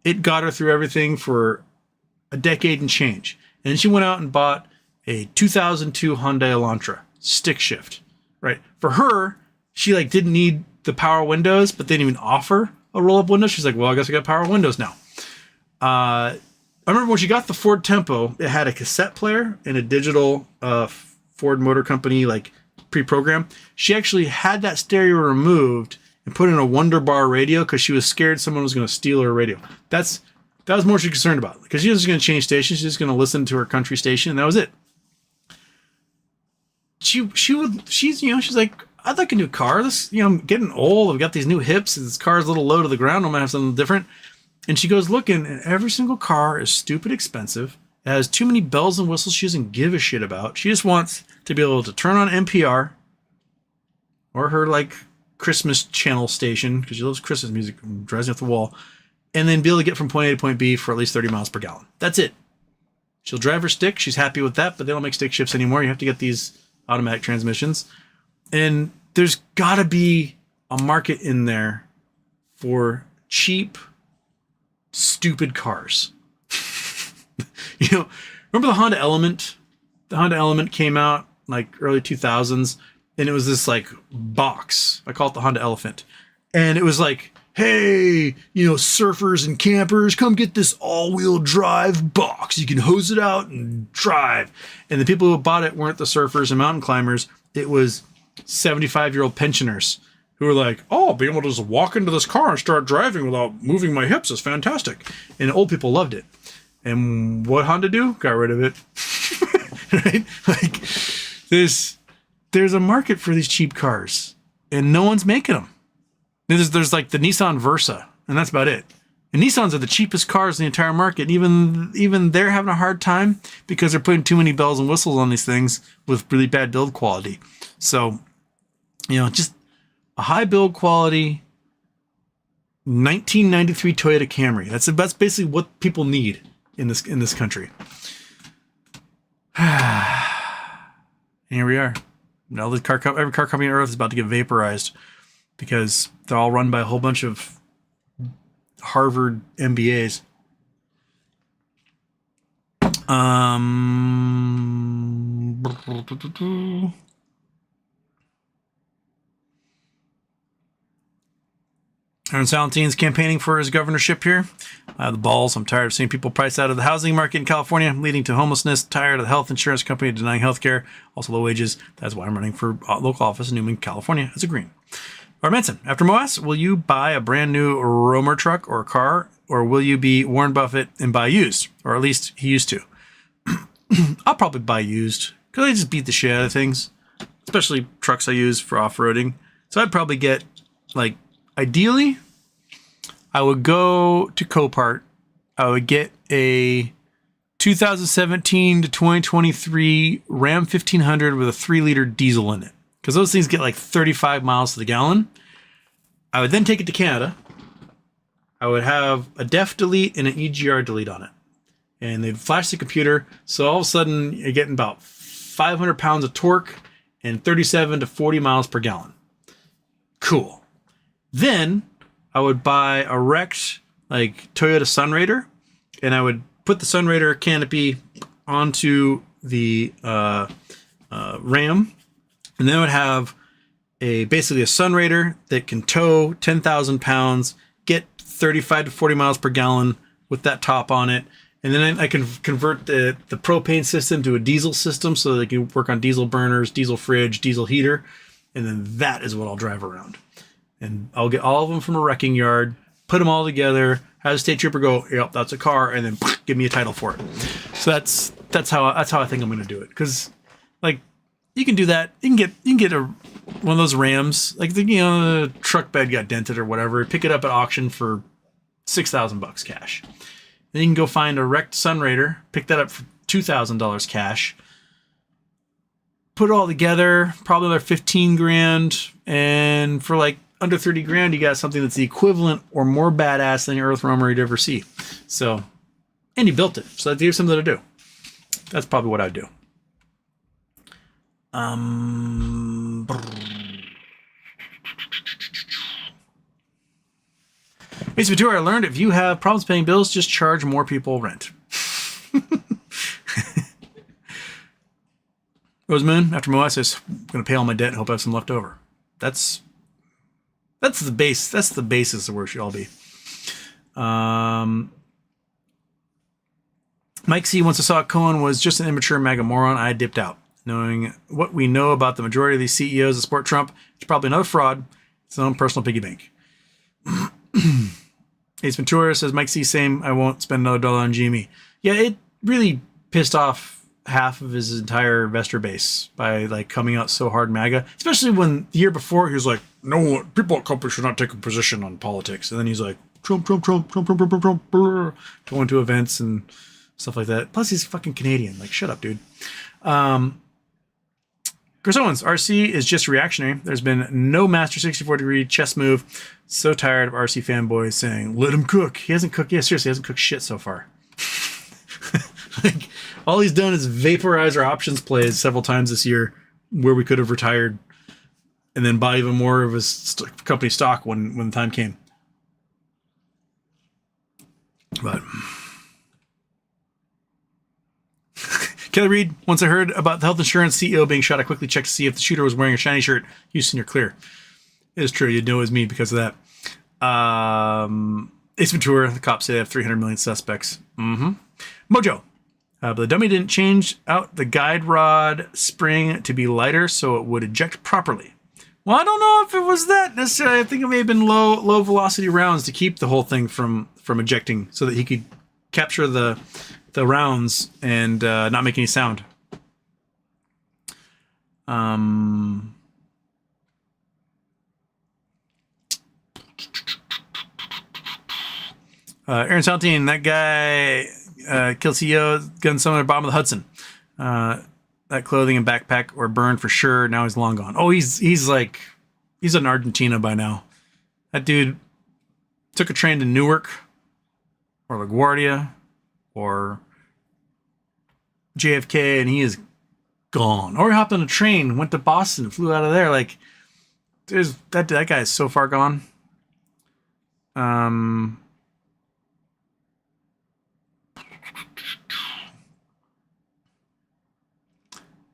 It got her through everything for a decade and change. And then she went out and bought a 2002 Hyundai Elantra, stick shift, right? For her, she like didn't need the power windows, but they didn't even offer a roll-up window. She's like, well, I guess I got power windows now. I remember when she got the Ford Tempo, it had a cassette player and a digital Ford Motor Company like pre-program. She actually had that stereo removed and put in a Wonder Bar radio because she was scared someone was going to steal her radio. That was more she was concerned about, because she was just going to change stations. She's just going to listen to her country station, and that was it. She's like, I'd like a new car. This, I'm getting old. I've got these new hips. This car's a little low to the ground. I'm gonna have something different. And she goes looking, and every single car is stupid expensive. It has too many bells and whistles she doesn't give a shit about. She just wants to be able to turn on NPR or her like Christmas channel station, because she loves Christmas music and drives me off the wall, and then be able to get from point A to point B for at least 30 miles per gallon. That's it. She'll drive her stick. She's happy with that, but they don't make stick shifts anymore. You have to get these automatic transmissions. And there's got to be a market in there for cheap, stupid cars. Remember the Honda Element? The Honda Element came out like early 2000s, and it was this like box. I call it the Honda Elephant. And it was like, hey, surfers and campers, come get this all-wheel drive box. You can hose it out and drive. And the people who bought it weren't the surfers and mountain climbers. It was 75-year-old pensioners who were like, oh, being able to just walk into this car and start driving without moving my hips is fantastic. And old people loved it. And what Honda do? Got rid of it. Right? Like, there's a market for these cheap cars, and no one's making them. There's like the Nissan Versa, and that's about it. And Nissans are the cheapest cars in the entire market. Even they're having a hard time because they're putting too many bells and whistles on these things with really bad build quality. So, just a high build quality 1993 Toyota Camry. That's basically what people need in this country. Here we are. Now every car company on earth is about to get vaporized, because they're all run by a whole bunch of Harvard MBAs. Aaron Salentine's campaigning for his governorship here. The balls. I'm tired of seeing people priced out of the housing market in California, leading to homelessness. Tired of the health insurance company denying health care. Also low wages. That's why I'm running for local office in Newman, California as a Green. Or Manson, after Moas, will you buy a brand new Romer truck or car, or will you be Warren Buffett and buy used? Or at least he used to. I'll probably buy used, because I just beat the shit out of things, especially trucks I use for off-roading. So I'd probably get, like, ideally, I would go to Copart. I would get a 2017 to 2023 Ram 1500 with a 3-liter diesel in it, because those things get like 35 miles to the gallon. I would then take it to Canada. I would have a def delete and an EGR delete on it. And they'd flash the computer. So all of a sudden, you're getting about 500 pounds of torque and 37 to 40 miles per gallon. Cool. Then I would buy a wrecked like Toyota Sunraider, and I would put the Sunraider canopy onto the Ram, and then I would have basically a Sunraider that can tow 10,000 pounds, get 35 to 40 miles per gallon with that top on it. And then I can convert the propane system to a diesel system so that they can work on diesel burners, diesel fridge, diesel heater. And then that is what I'll drive around. And I'll get all of them from a wrecking yard, put them all together, have a state trooper go, yep, that's a car, and then give me a title for it. So that's how I think I'm going to do it. Because like you can do that. You can get one of those Rams, like the truck bed got dented or whatever. Pick it up at auction for $6,000 cash. Then you can go find a wrecked Sunraider, pick that up for $2,000 cash, put it all together, probably another 15 grand, and for like under 30 grand, you got something that's the equivalent or more badass than your Earth Roamer you'd ever see. So, and you built it, so that gives something to do. That's probably what I'd do. Ace Ventura, I learned if you have problems paying bills, just charge more people rent. Rosemoon, after Moa says, I'm going to pay all my debt and hope I have some left over. That's the base. That's the basis of where it should all be. Mike C. once I saw Cohen was just an immature MAGA moron. I dipped out. Knowing what we know about the majority of these CEOs that support Trump, it's probably another fraud. It's his own personal piggy bank. Ace Ventura says, Mike C. same, I won't spend another dollar on GME. Yeah, it really pissed off half of his entire investor base by like coming out so hard MAGA, especially when the year before he was like, no, people at companies should not take a position on politics. And then he's like, Trump, going to events and stuff like that. Plus he's fucking Canadian. Like, shut up, dude. Chris Owens, RC is just reactionary. There's been no master 64-degree chess move. So tired of RC fanboys saying, let him cook. He hasn't cooked. Yeah, seriously, he hasn't cooked shit so far. Like, all he's done is vaporize our options plays several times this year where we could have retired and then buy even more of his company stock when the time came. But Kelly Reed, once I heard about the health insurance CEO being shot, I quickly checked to see if the shooter was wearing a shiny shirt. Houston, you're clear. It is true. You'd know it was me because of that. Ace Ventura, the cops say they have 300 million suspects. Mojo. But the dummy didn't change out the guide rod spring to be lighter so it would eject properly. Well, I don't know if it was that necessarily. I think it may have been low velocity rounds to keep the whole thing from ejecting so that he could capture the rounds and not make any sound. Aaron Saltine, that guy killed CEO, gun someone at the bottom of the Hudson. That clothing and backpack were burned for sure. Now he's long gone. Oh, he's in Argentina by now. That dude took a train to Newark or LaGuardia or JFK and he is gone. Or he hopped on a train, went to Boston, flew out of there. Like, that guy is so far gone.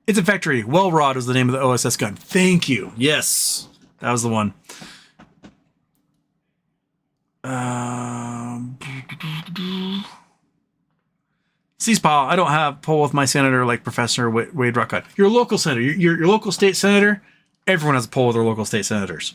It's a factory. Well Rod is the name of the OSS gun. Thank you. Yes, that was the one. C-SPA, I don't have poll with my senator like Professor Wade Ruckhut. Your local senator, your local state senator, everyone has a poll with their local state senators.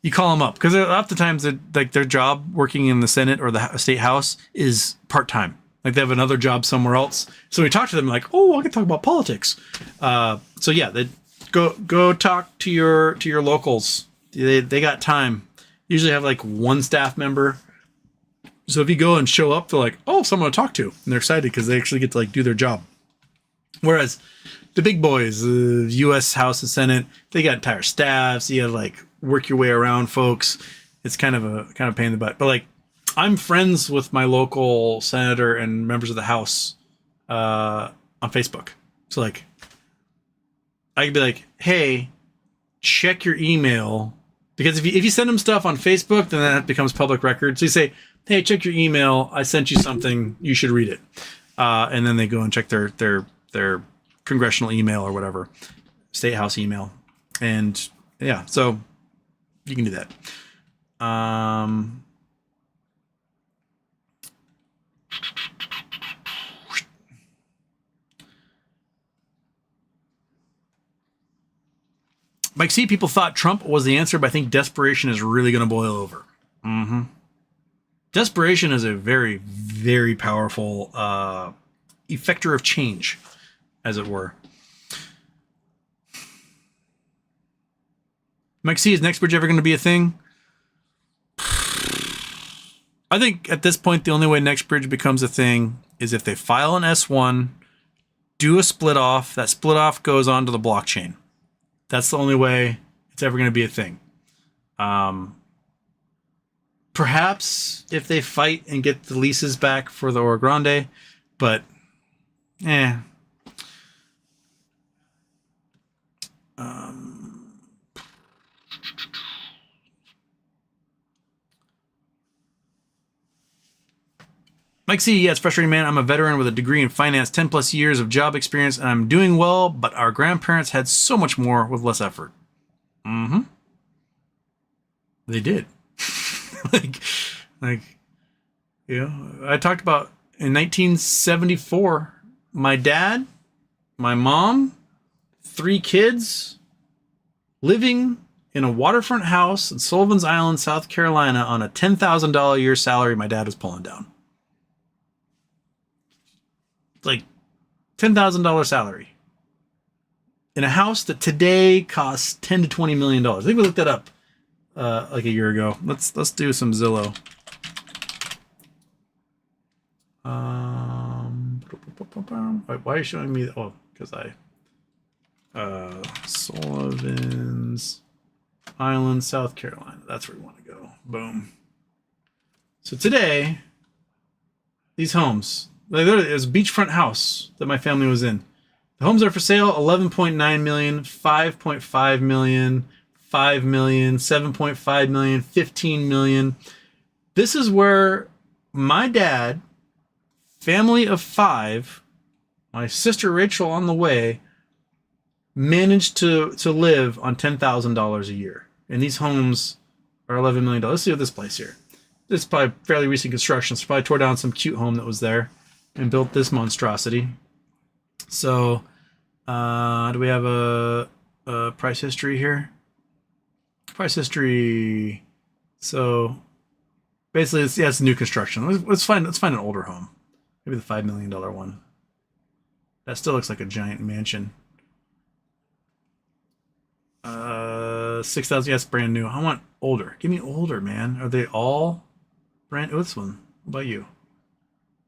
You call them up because oftentimes their job working in the Senate or the state house is part-time. Like they have another job somewhere else. So we talk to them like, oh, I can talk about politics. So yeah, go talk to your locals. They got time. Usually have like one staff member. So if you go and show up, they're like, oh, someone to talk to. And they're excited because they actually get to like do their job. Whereas the big boys, U.S. House and Senate, they got entire staffs. You got to like work your way around folks. it's kind of a pain in the butt. But like, I'm friends with my local senator and members of the House on Facebook. So like, I could be like, hey, check your email. Because if you send them stuff on Facebook, then that becomes public record. So you say, hey, check your email. I sent you something. You should read it. And then they go and check their congressional email or whatever, state house email. And yeah, so you can do that. Mike C, people thought Trump was the answer, but I think desperation is really going to boil over. Mm-hmm. Desperation is a very, very powerful effector of change, as it were. Mike C, is NextBridge ever going to be a thing? I think at this point, the only way NextBridge becomes a thing is if they file an S1, do a split off. That split off goes onto the blockchain. That's the only way it's ever going to be a thing. Perhaps if they fight and get the leases back for the Oro Grande, but Mike C, yeah, it's frustrating, man. I'm a veteran with a degree in finance, 10 plus years of job experience, and I'm doing well, but our grandparents had so much more with less effort. Mm-hmm. They did. like, you know, I talked about in 1974, my dad, my mom, 3 kids living in a waterfront house in Sullivan's Island, South Carolina on a $10,000 a year salary my dad was pulling down. Like $10,000 salary in a house that today costs $10 to $20 million. I think we looked that up like a year ago. Let's do some Zillow. Why are you showing me? Oh, because Sullivan's Island, South Carolina. That's where we want to go. Boom. So today, these homes. It was a beachfront house that my family was in. The homes are for sale: 11.9 million, 5.5 million, 5 million, 7.5 million, 15 million. This is where my dad, family of 5, my sister Rachel on the way, managed to live on $10,000 a year. And these homes are $11 million. Let's see what this place here. This is probably fairly recent construction. So probably tore down some cute home that was there and built this monstrosity. So, do we have a price history here? Price history. So, basically, it's new construction. Let's find an older home. Maybe the $5 million one. That still looks like a giant mansion. 6,000. Yes, brand new. I want older. Give me older, man. Are they all brand? Oh, this one. What about you?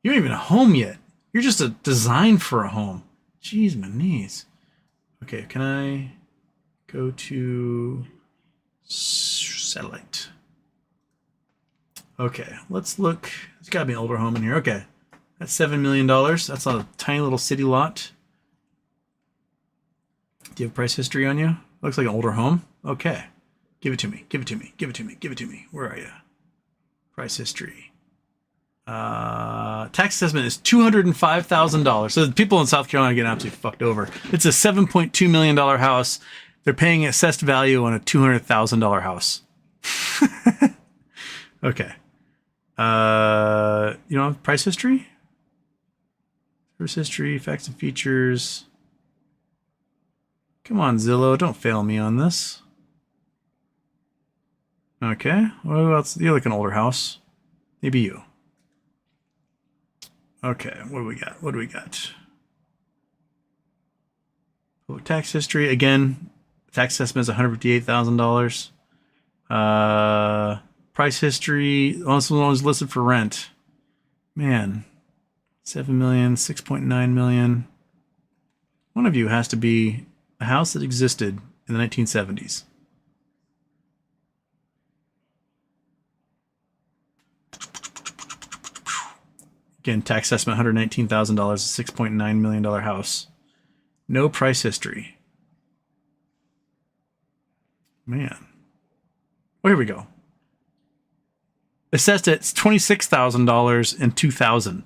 You ain't even a home yet. You're just a design for a home. Jeez, my knees. Okay, can I go to satellite? Okay, let's look. There's got to be an older home in here. Okay, that's $7 million. That's a tiny little city lot. Do you have price history on you? Looks like an older home. Okay, give it to me. Give it to me. Give it to me. Give it to me. Where are you? Price history. Tax assessment is $205,000. So the people in South Carolina are getting absolutely fucked over. It's a $7.2 million house. They're paying assessed value on a $200,000 house. Okay. You know, price history? Price history, facts and features. Come on, Zillow. Don't fail me on this. Okay. What else? You like an older house. Maybe you. Okay, what do we got? What do we got? Oh, tax history again. Tax assessment is $158,000. Price history. Also, one was listed for rent. Man, 7 million, 6.9 million. One of you has to be a house that existed in the 1970s. Again, tax assessment $119,000, $6.9 million house. No price history. Man. Oh, here we go. Assessed at $26,000 in 2000.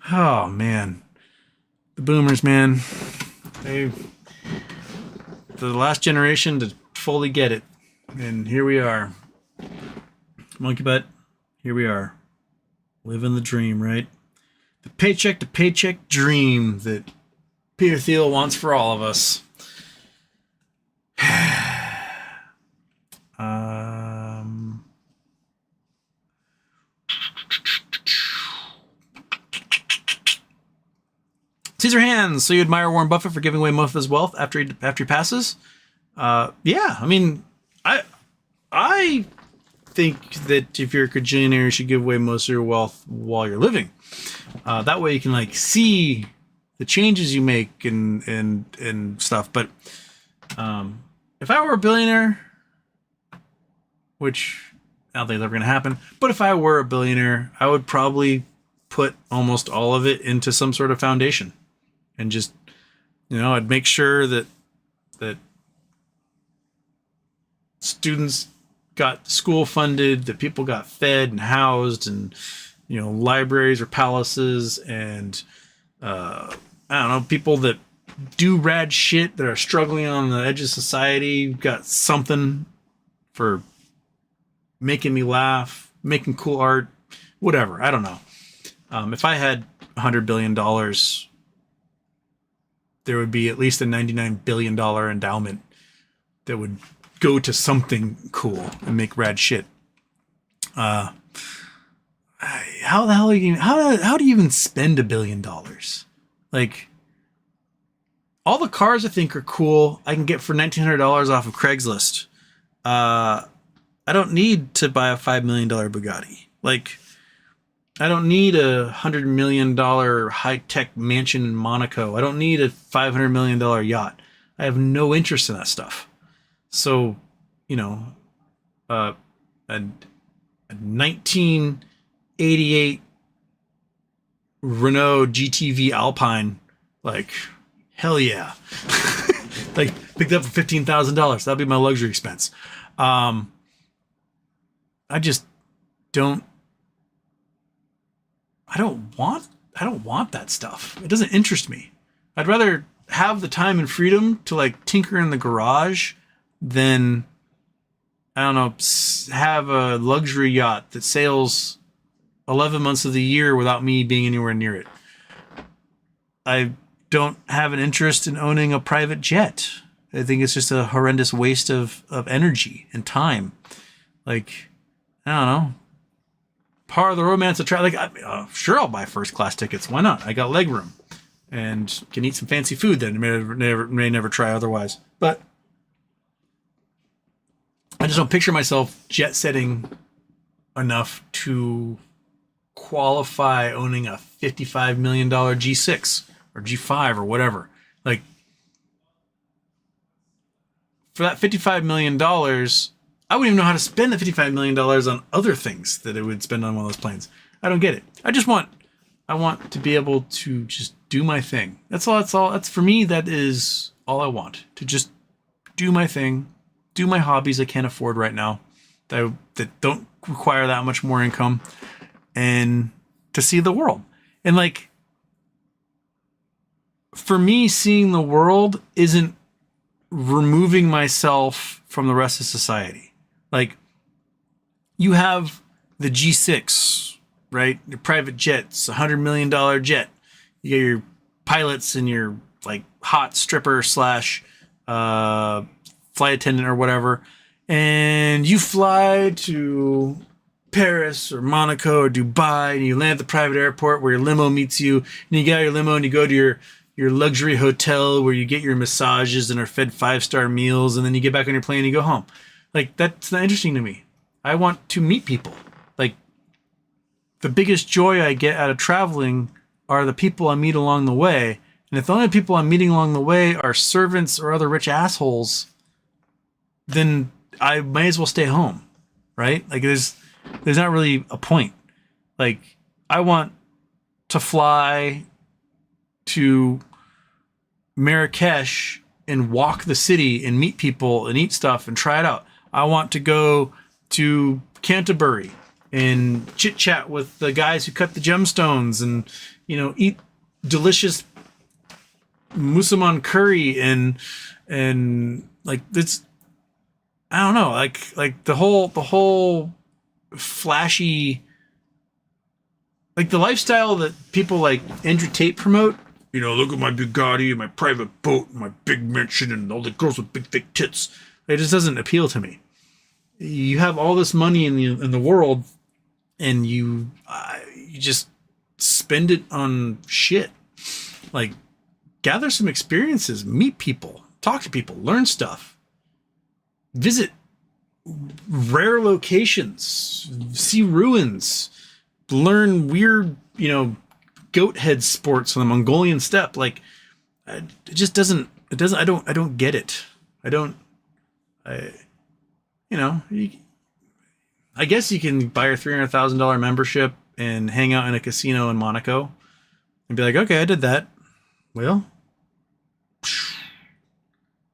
Oh, man. The boomers, man. They're the last generation to fully get it. And here we are. Monkey butt. Here we are. Living the dream, right? The paycheck to paycheck dream that Peter Thiel wants for all of us. Caesar Hands. So you admire Warren Buffett for giving away most of his wealth after he passes? Yeah. I mean, I think that if you're a gajillionaire, you should give away most of your wealth while you're living. That way you can like see the changes you make and stuff. But if I were a billionaire, which I don't think it's ever going to happen, but if I were a billionaire, I would probably put almost all of it into some sort of foundation. And just, I'd make sure that students got school funded, that people got fed and housed, and libraries or palaces, and I don't know, people that do rad shit that are struggling on the edge of society got something for making me laugh, making cool art, whatever. I don't know. If I had $100 billion, there would be at least a $99 billion endowment that would go to something cool and make rad shit. How the hell how do you even spend $1 billion? Like, all the cars I think are cool. I can get for $1,900 off of Craigslist. I don't need to buy a $5 million Bugatti. Like, I don't need a $100 million high-tech mansion in Monaco. I don't need a $500 million yacht. I have no interest in that stuff. So, a 1988 Renault GTV Alpine, like, hell yeah. Like, picked up for $15,000. That'd be my luxury expense. I just don't want that stuff. It doesn't interest me. I'd rather have the time and freedom to like tinker in the garage than, I don't know, have a luxury yacht that sails 11 months of the year without me being anywhere near it. I don't have an interest in owning a private jet. I think it's just a horrendous waste of energy and time. Like, I don't know. Part of the romance of travel, like, sure, I'll buy first class tickets. Why not? I got leg room and can eat some fancy food that I may never try otherwise. But I just don't picture myself jet setting enough to qualify owning a $55 million G6 or G5 or whatever. Like, for that $55 million, I wouldn't even know how to spend the $55 million on other things that it would spend on one of those planes. I don't get it. I want to be able to just do my thing. That's all. That's for me. That is all I want, to just do my thing, do my hobbies I can't afford right now, that don't require that much more income, and to see the world. And like, for me, seeing the world isn't removing myself from the rest of society. Like, you have the G6, right? Your private jets, $100 million jet. You get your pilots and your like hot stripper / flight attendant or whatever. And you fly to Paris or Monaco or Dubai, and you land at the private airport where your limo meets you. And you get out of your limo and you go to your luxury hotel where you get your massages and are fed 5-star meals. And then you get back on your plane and you go home. Like, that's not interesting to me. I want to meet people. Like, the biggest joy I get out of traveling are the people I meet along the way. And if the only people I'm meeting along the way are servants or other rich assholes, then I might as well stay home, right? Like, there's not really a point. Like, I want to fly to Marrakesh and walk the city and meet people and eat stuff and try it out. I want to go to Canterbury and chit chat with the guys who cut the gemstones and, you know, eat delicious musamman curry and like it's, I don't know, like the whole flashy, like the lifestyle that people like Andrew Tate promote. You know, look at my Bugatti and my private boat and my big mansion and all the girls with big fake tits. It just doesn't appeal to me. You have all this money in the world, and you just spend it on shit. Like, gather some experiences, meet people, talk to people, learn stuff, visit rare locations, see ruins, learn weird, you know, goat head sports on the Mongolian steppe. Like, it just doesn't, I don't get it. You know, I guess you can buy your $300,000 membership and hang out in a casino in Monaco and be like, okay, I did that. Well,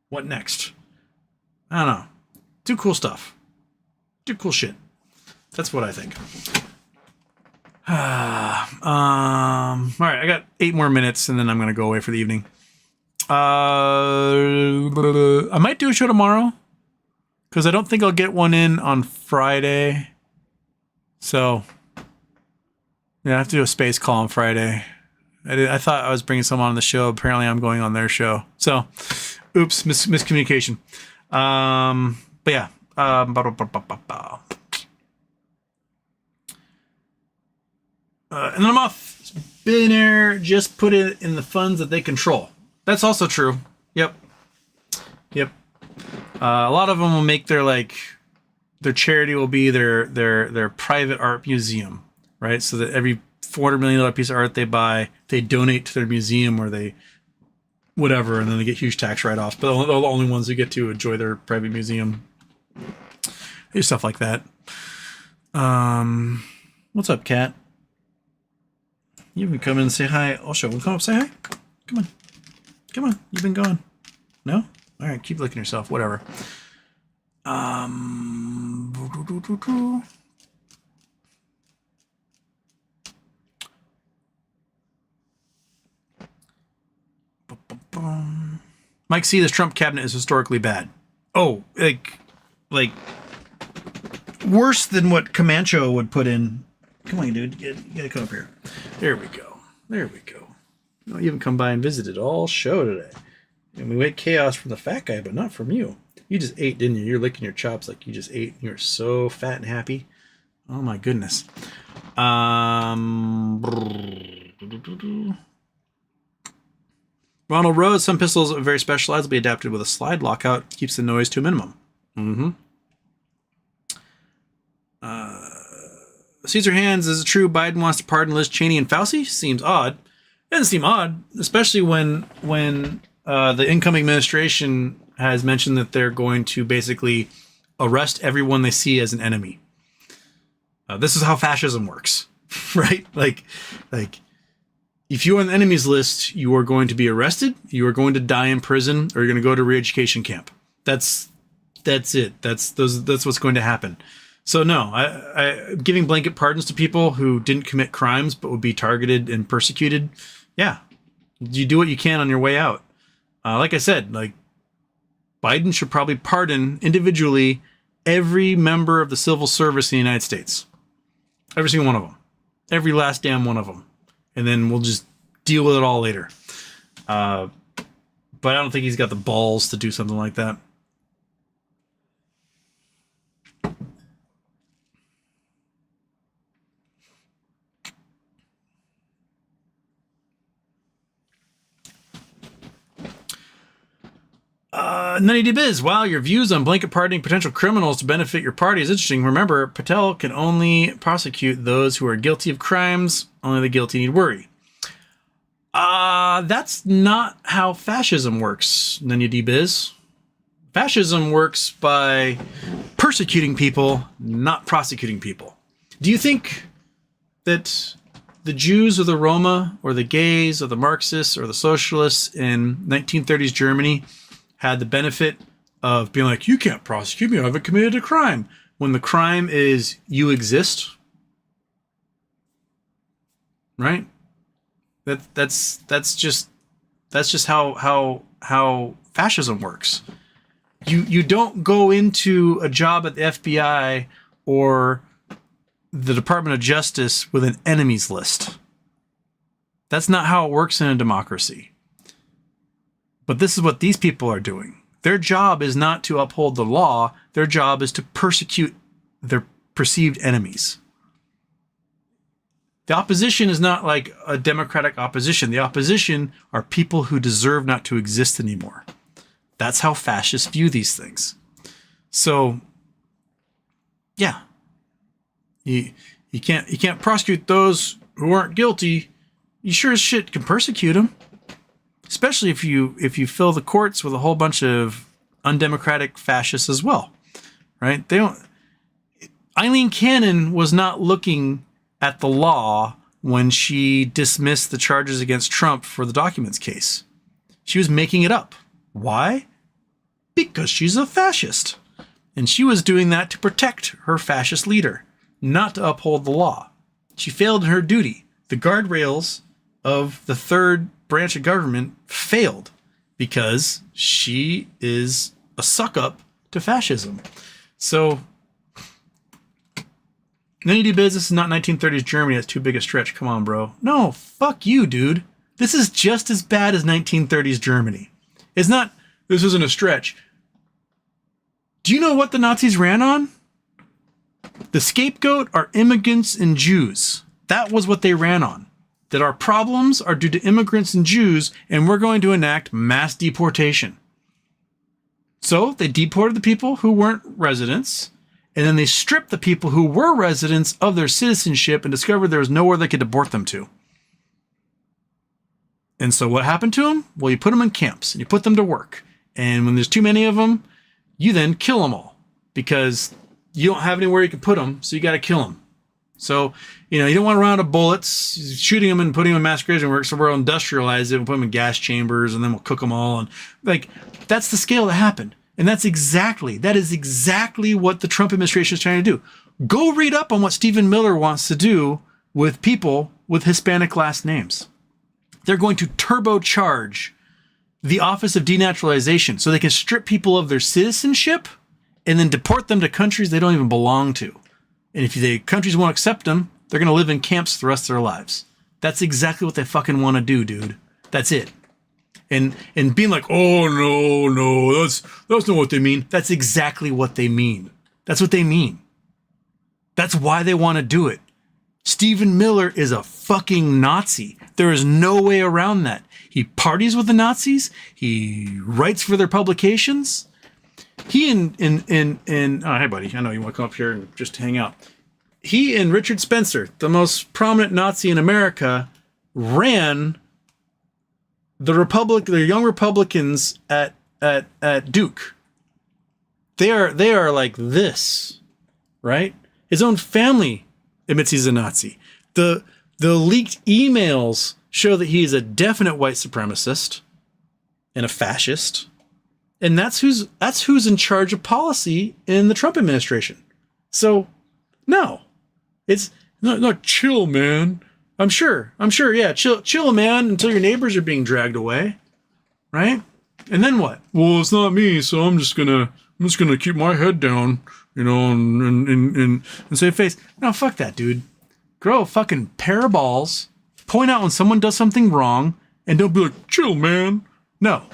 what next? I don't know. Do cool stuff. Do cool shit. That's what I think. All right, I got 8 more minutes and then I'm going to go away for the evening. I might do a show tomorrow because I don't think I'll get one in on Friday. So, yeah, I have to do a space call on Friday. I thought I was bringing someone on the show. Apparently, I'm going on their show. So, oops, miscommunication. But yeah. And then I'm off. Billionaire just put it in the funds that they control. That's also true. Yep. A lot of them will make their charity will be their private art museum, right? So that every $400 million piece of art they buy, they donate to their museum or they whatever, and then they get huge tax write-offs. But they're the only ones who get to enjoy their private museum. There's stuff like that. What's up, Kat? You can come in and say hi. Also, we'll come up and say hi. Come on. You've been gone. No? All right, keep licking yourself. Whatever. Mike C, this Trump cabinet is historically bad. Oh, like worse than what Camacho would put in. Come on, dude. You gotta come up here. There we go. No, you haven't come by and visited all show today. And we wait chaos from the fat guy, but not from you. You just ate, didn't you? You're licking your chops like you just ate. You're so fat and happy. Oh my goodness. Ronald Rose, some pistols are very specialized, will be adapted with a slide lockout, keeps the noise to a minimum. Caesar Hands, is it true Biden wants to pardon Liz Cheney and Fauci? Seems odd. It doesn't seem odd, especially when the incoming administration has mentioned that they're going to basically arrest everyone they see as an enemy. This is how fascism works, right? Like, if you are on the enemies list, you are going to be arrested, you are going to die in prison, or you're going to go to re-education camp. That's it. That's what's going to happen. So no, I giving blanket pardons to people who didn't commit crimes but would be targeted and persecuted. Yeah, you do what you can on your way out. Like I said, like Biden should probably pardon individually every member of the civil service in the United States. Every single one of them. Every last damn one of them. And then we'll just deal with it all later. But I don't think he's got the balls to do something like that. Nutty D Biz, wow, your views on blanket pardoning potential criminals to benefit your party is interesting. Remember, Patel can only prosecute those who are guilty of crimes. Only the guilty need worry. That's not how fascism works, Nutty D Biz. Fascism works by persecuting people, not prosecuting people. Do you think that the Jews or the Roma or the gays or the Marxists or the socialists in 1930s Germany had the benefit of being like, you can't prosecute me, I haven't committed a crime, when the crime is you exist? Right? That's just how fascism works. You don't go into a job at the FBI or the Department of Justice with an enemies list. That's not how it works in a democracy. But this is what these people are doing. Their job is not to uphold the law. Their job is to persecute their perceived enemies. The opposition is not like a democratic opposition. The opposition are people who deserve not to exist anymore. That's how fascists view these things. So, yeah. You can't prosecute those who aren't guilty. You sure as shit can persecute them. Especially if you fill the courts with a whole bunch of undemocratic fascists as well. Right? Eileen Cannon was not looking at the law when she dismissed the charges against Trump for the documents case. She was making it up. Why? Because she's a fascist. And she was doing that to protect her fascist leader, not to uphold the law. She failed in her duty. The guardrails of the third branch of government failed because she is a suck-up to fascism. So, then you do business in not 1930s Germany. That's too big a stretch. Come on, bro. No, fuck you, dude. This is just as bad as 1930s Germany. It's not, this isn't a stretch. Do you know what the Nazis ran on? The scapegoat are immigrants and Jews. That was what they ran on. That our problems are due to immigrants and Jews, and we're going to enact mass deportation. So they deported the people who weren't residents, and then they stripped the people who were residents of their citizenship and discovered there was nowhere they could deport them to. And so what happened to them? Well, you put them in camps and you put them to work. And when there's too many of them, you then kill them all because you don't have anywhere you can put them. So you got to kill them. So, you don't want to run out of bullets, shooting them and putting them in mass grazing works. So we'll industrialize it and put them in gas chambers and then we'll cook them all. And that's the scale that happened. And that is exactly what the Trump administration is trying to do. Go read up on what Stephen Miller wants to do with people with Hispanic last names. They're going to turbocharge the Office of Denaturalization so they can strip people of their citizenship and then deport them to countries they don't even belong to. And if the countries won't accept them, they're going to live in camps the rest of their lives. That's exactly what they fucking want to do, dude. That's it. And being like, oh, no, that's not what they mean. That's exactly what they mean. That's what they mean. That's why they want to do it. Stephen Miller is a fucking Nazi. There is no way around that. He parties with the Nazis. He writes for their publications. He oh, hey, buddy. I know you want to come up here and just hang out. He and Richard Spencer, the most prominent Nazi in America, ran the young Republicans at Duke. They are like this, right? His own family admits he's a Nazi. The leaked emails show that he is a definite white supremacist and a fascist. And that's who's in charge of policy in the Trump administration. So, no. It's not chill, man. I'm sure, yeah. Chill, man, until your neighbors are being dragged away. Right? And then what? Well, it's not me, so I'm just gonna keep my head down, and save face. No, fuck that, dude. Grow a fucking pair of balls, point out when someone does something wrong, and don't be like, chill, man. No,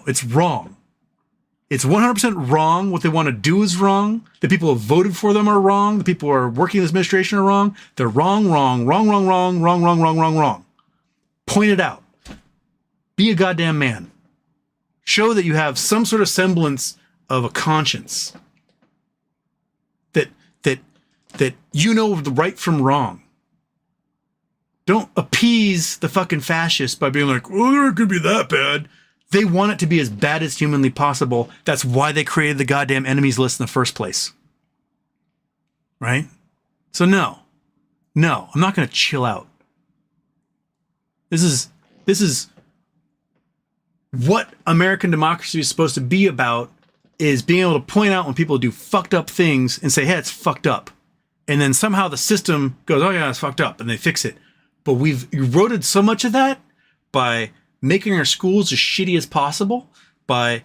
it's wrong. It's 100% wrong. What they want to do is wrong. The people who voted for them are wrong. The people who are working in this administration are wrong. They're wrong. Point it out. Be a goddamn man. Show that you have some sort of semblance of a conscience. That you know the right from wrong. Don't appease the fucking fascists by being like, oh, it could be that bad. They want it to be as bad as humanly possible. That's why they created the goddamn enemies list in the first place. Right? So no, I'm not going to chill out. This is what American democracy is supposed to be about, is being able to point out when people do fucked up things and say, hey, it's fucked up. And then somehow the system goes, oh yeah, it's fucked up, and they fix it. But we've eroded so much of that by making our schools as shitty as possible, by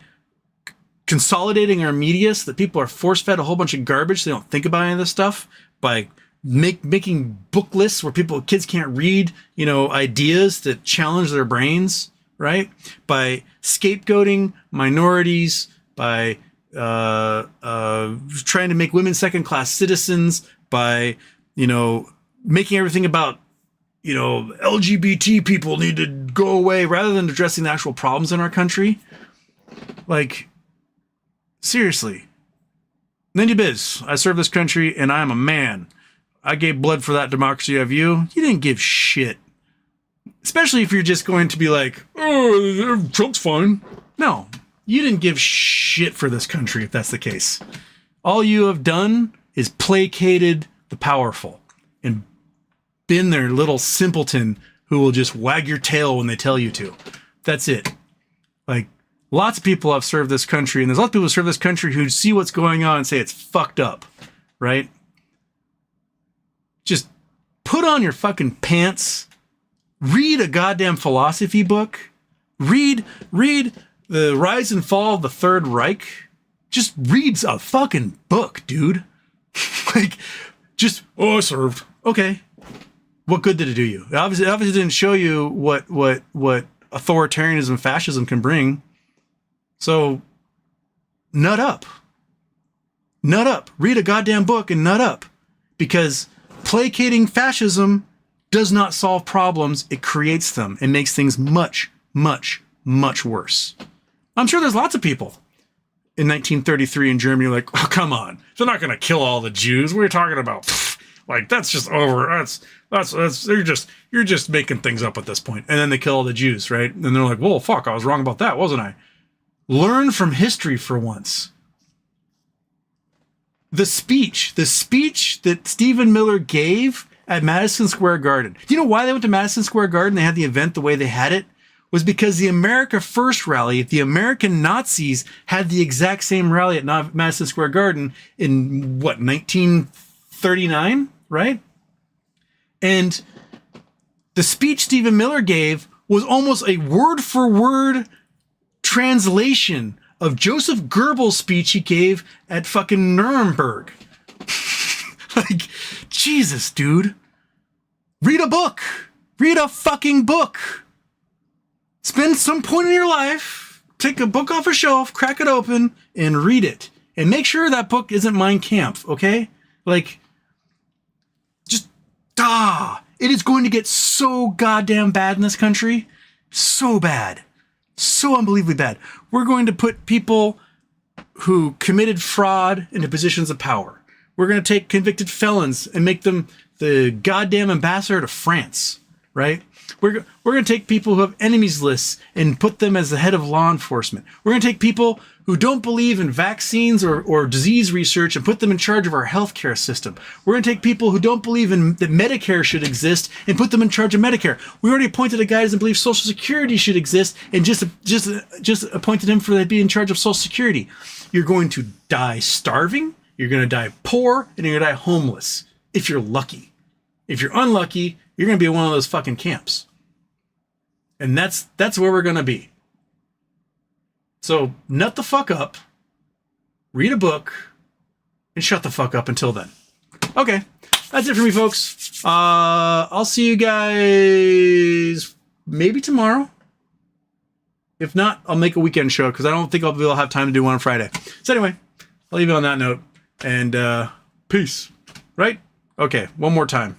consolidating our media so that people are force-fed a whole bunch of garbage so they don't think about any of this stuff, by making book lists where kids can't read, ideas that challenge their brains, right? By scapegoating minorities, by trying to make women second-class citizens, by, making everything about, LGBT people need to go away rather than addressing the actual problems in our country. Like, seriously. Ninja Biz, I serve this country and I am a man. I gave blood for that democracy of you. You didn't give shit. Especially if you're just going to be like, oh, Trump's fine. No, you didn't give shit for this country if that's the case. All you have done is placated the powerful and been their little simpleton who will just wag your tail when they tell you to. That's it. Like, lots of people have served this country, and there's lots of people who serve this country who see what's going on and say it's fucked up, right? Just put on your fucking pants, read a goddamn philosophy book, read The Rise and Fall of the Third Reich. Just reads a fucking book, dude. Like, just, I served. Okay. What good did it do you? It obviously didn't show you what authoritarianism and fascism can bring. So, nut up. Nut up. Read a goddamn book and nut up. Because placating fascism does not solve problems. It creates them and makes things much, much, much worse. I'm sure there's lots of people in 1933 in Germany like, oh, come on. They're not going to kill all the Jews. What are you talking about? Like, that's just over. You're just making things up at this point. And then they kill all the Jews, right? And they're like, whoa, fuck, I was wrong about that, wasn't I? Learn from history for once. The speech that Stephen Miller gave at Madison Square Garden. Do you know why they went to Madison Square Garden? They had the event the way they had it was because the America First rally, the American Nazis had the exact same rally at Madison Square Garden in 1939, right? And the speech Stephen Miller gave was almost a word for word translation of Joseph Goebbels' speech he gave at fucking Nuremberg. Like, Jesus, dude. Read a book. Read a fucking book. Spend some point in your life, take a book off a shelf, crack it open, and read it. And make sure that book isn't Mein Kampf, okay? Like, just, it is going to get so goddamn bad in this country. So bad. So unbelievably bad. We're going to put people who committed fraud into positions of power. We're going to take convicted felons and make them the goddamn ambassador to France, right? We're going to take people who have enemies lists and put them as the head of law enforcement. We're going to take people who don't believe in vaccines or disease research and put them in charge of our healthcare system. We're going to take people who don't believe that Medicare should exist and put them in charge of Medicare. We already appointed a guy who doesn't believe Social Security should exist and just appointed him for to be in charge of Social Security. You're going to die starving, you're going to die poor, and you're going to die homeless if you're lucky. If you're unlucky, you're going to be in one of those fucking camps. And that's where we're going to be. So nut the fuck up, read a book, and shut the fuck up until then. Okay, that's it for me, folks. I'll see you guys maybe tomorrow. If not, I'll make a weekend show because I don't think I'll be able to have time to do one on Friday. So anyway, I'll leave you on that note. And peace. Right? Okay, one more time.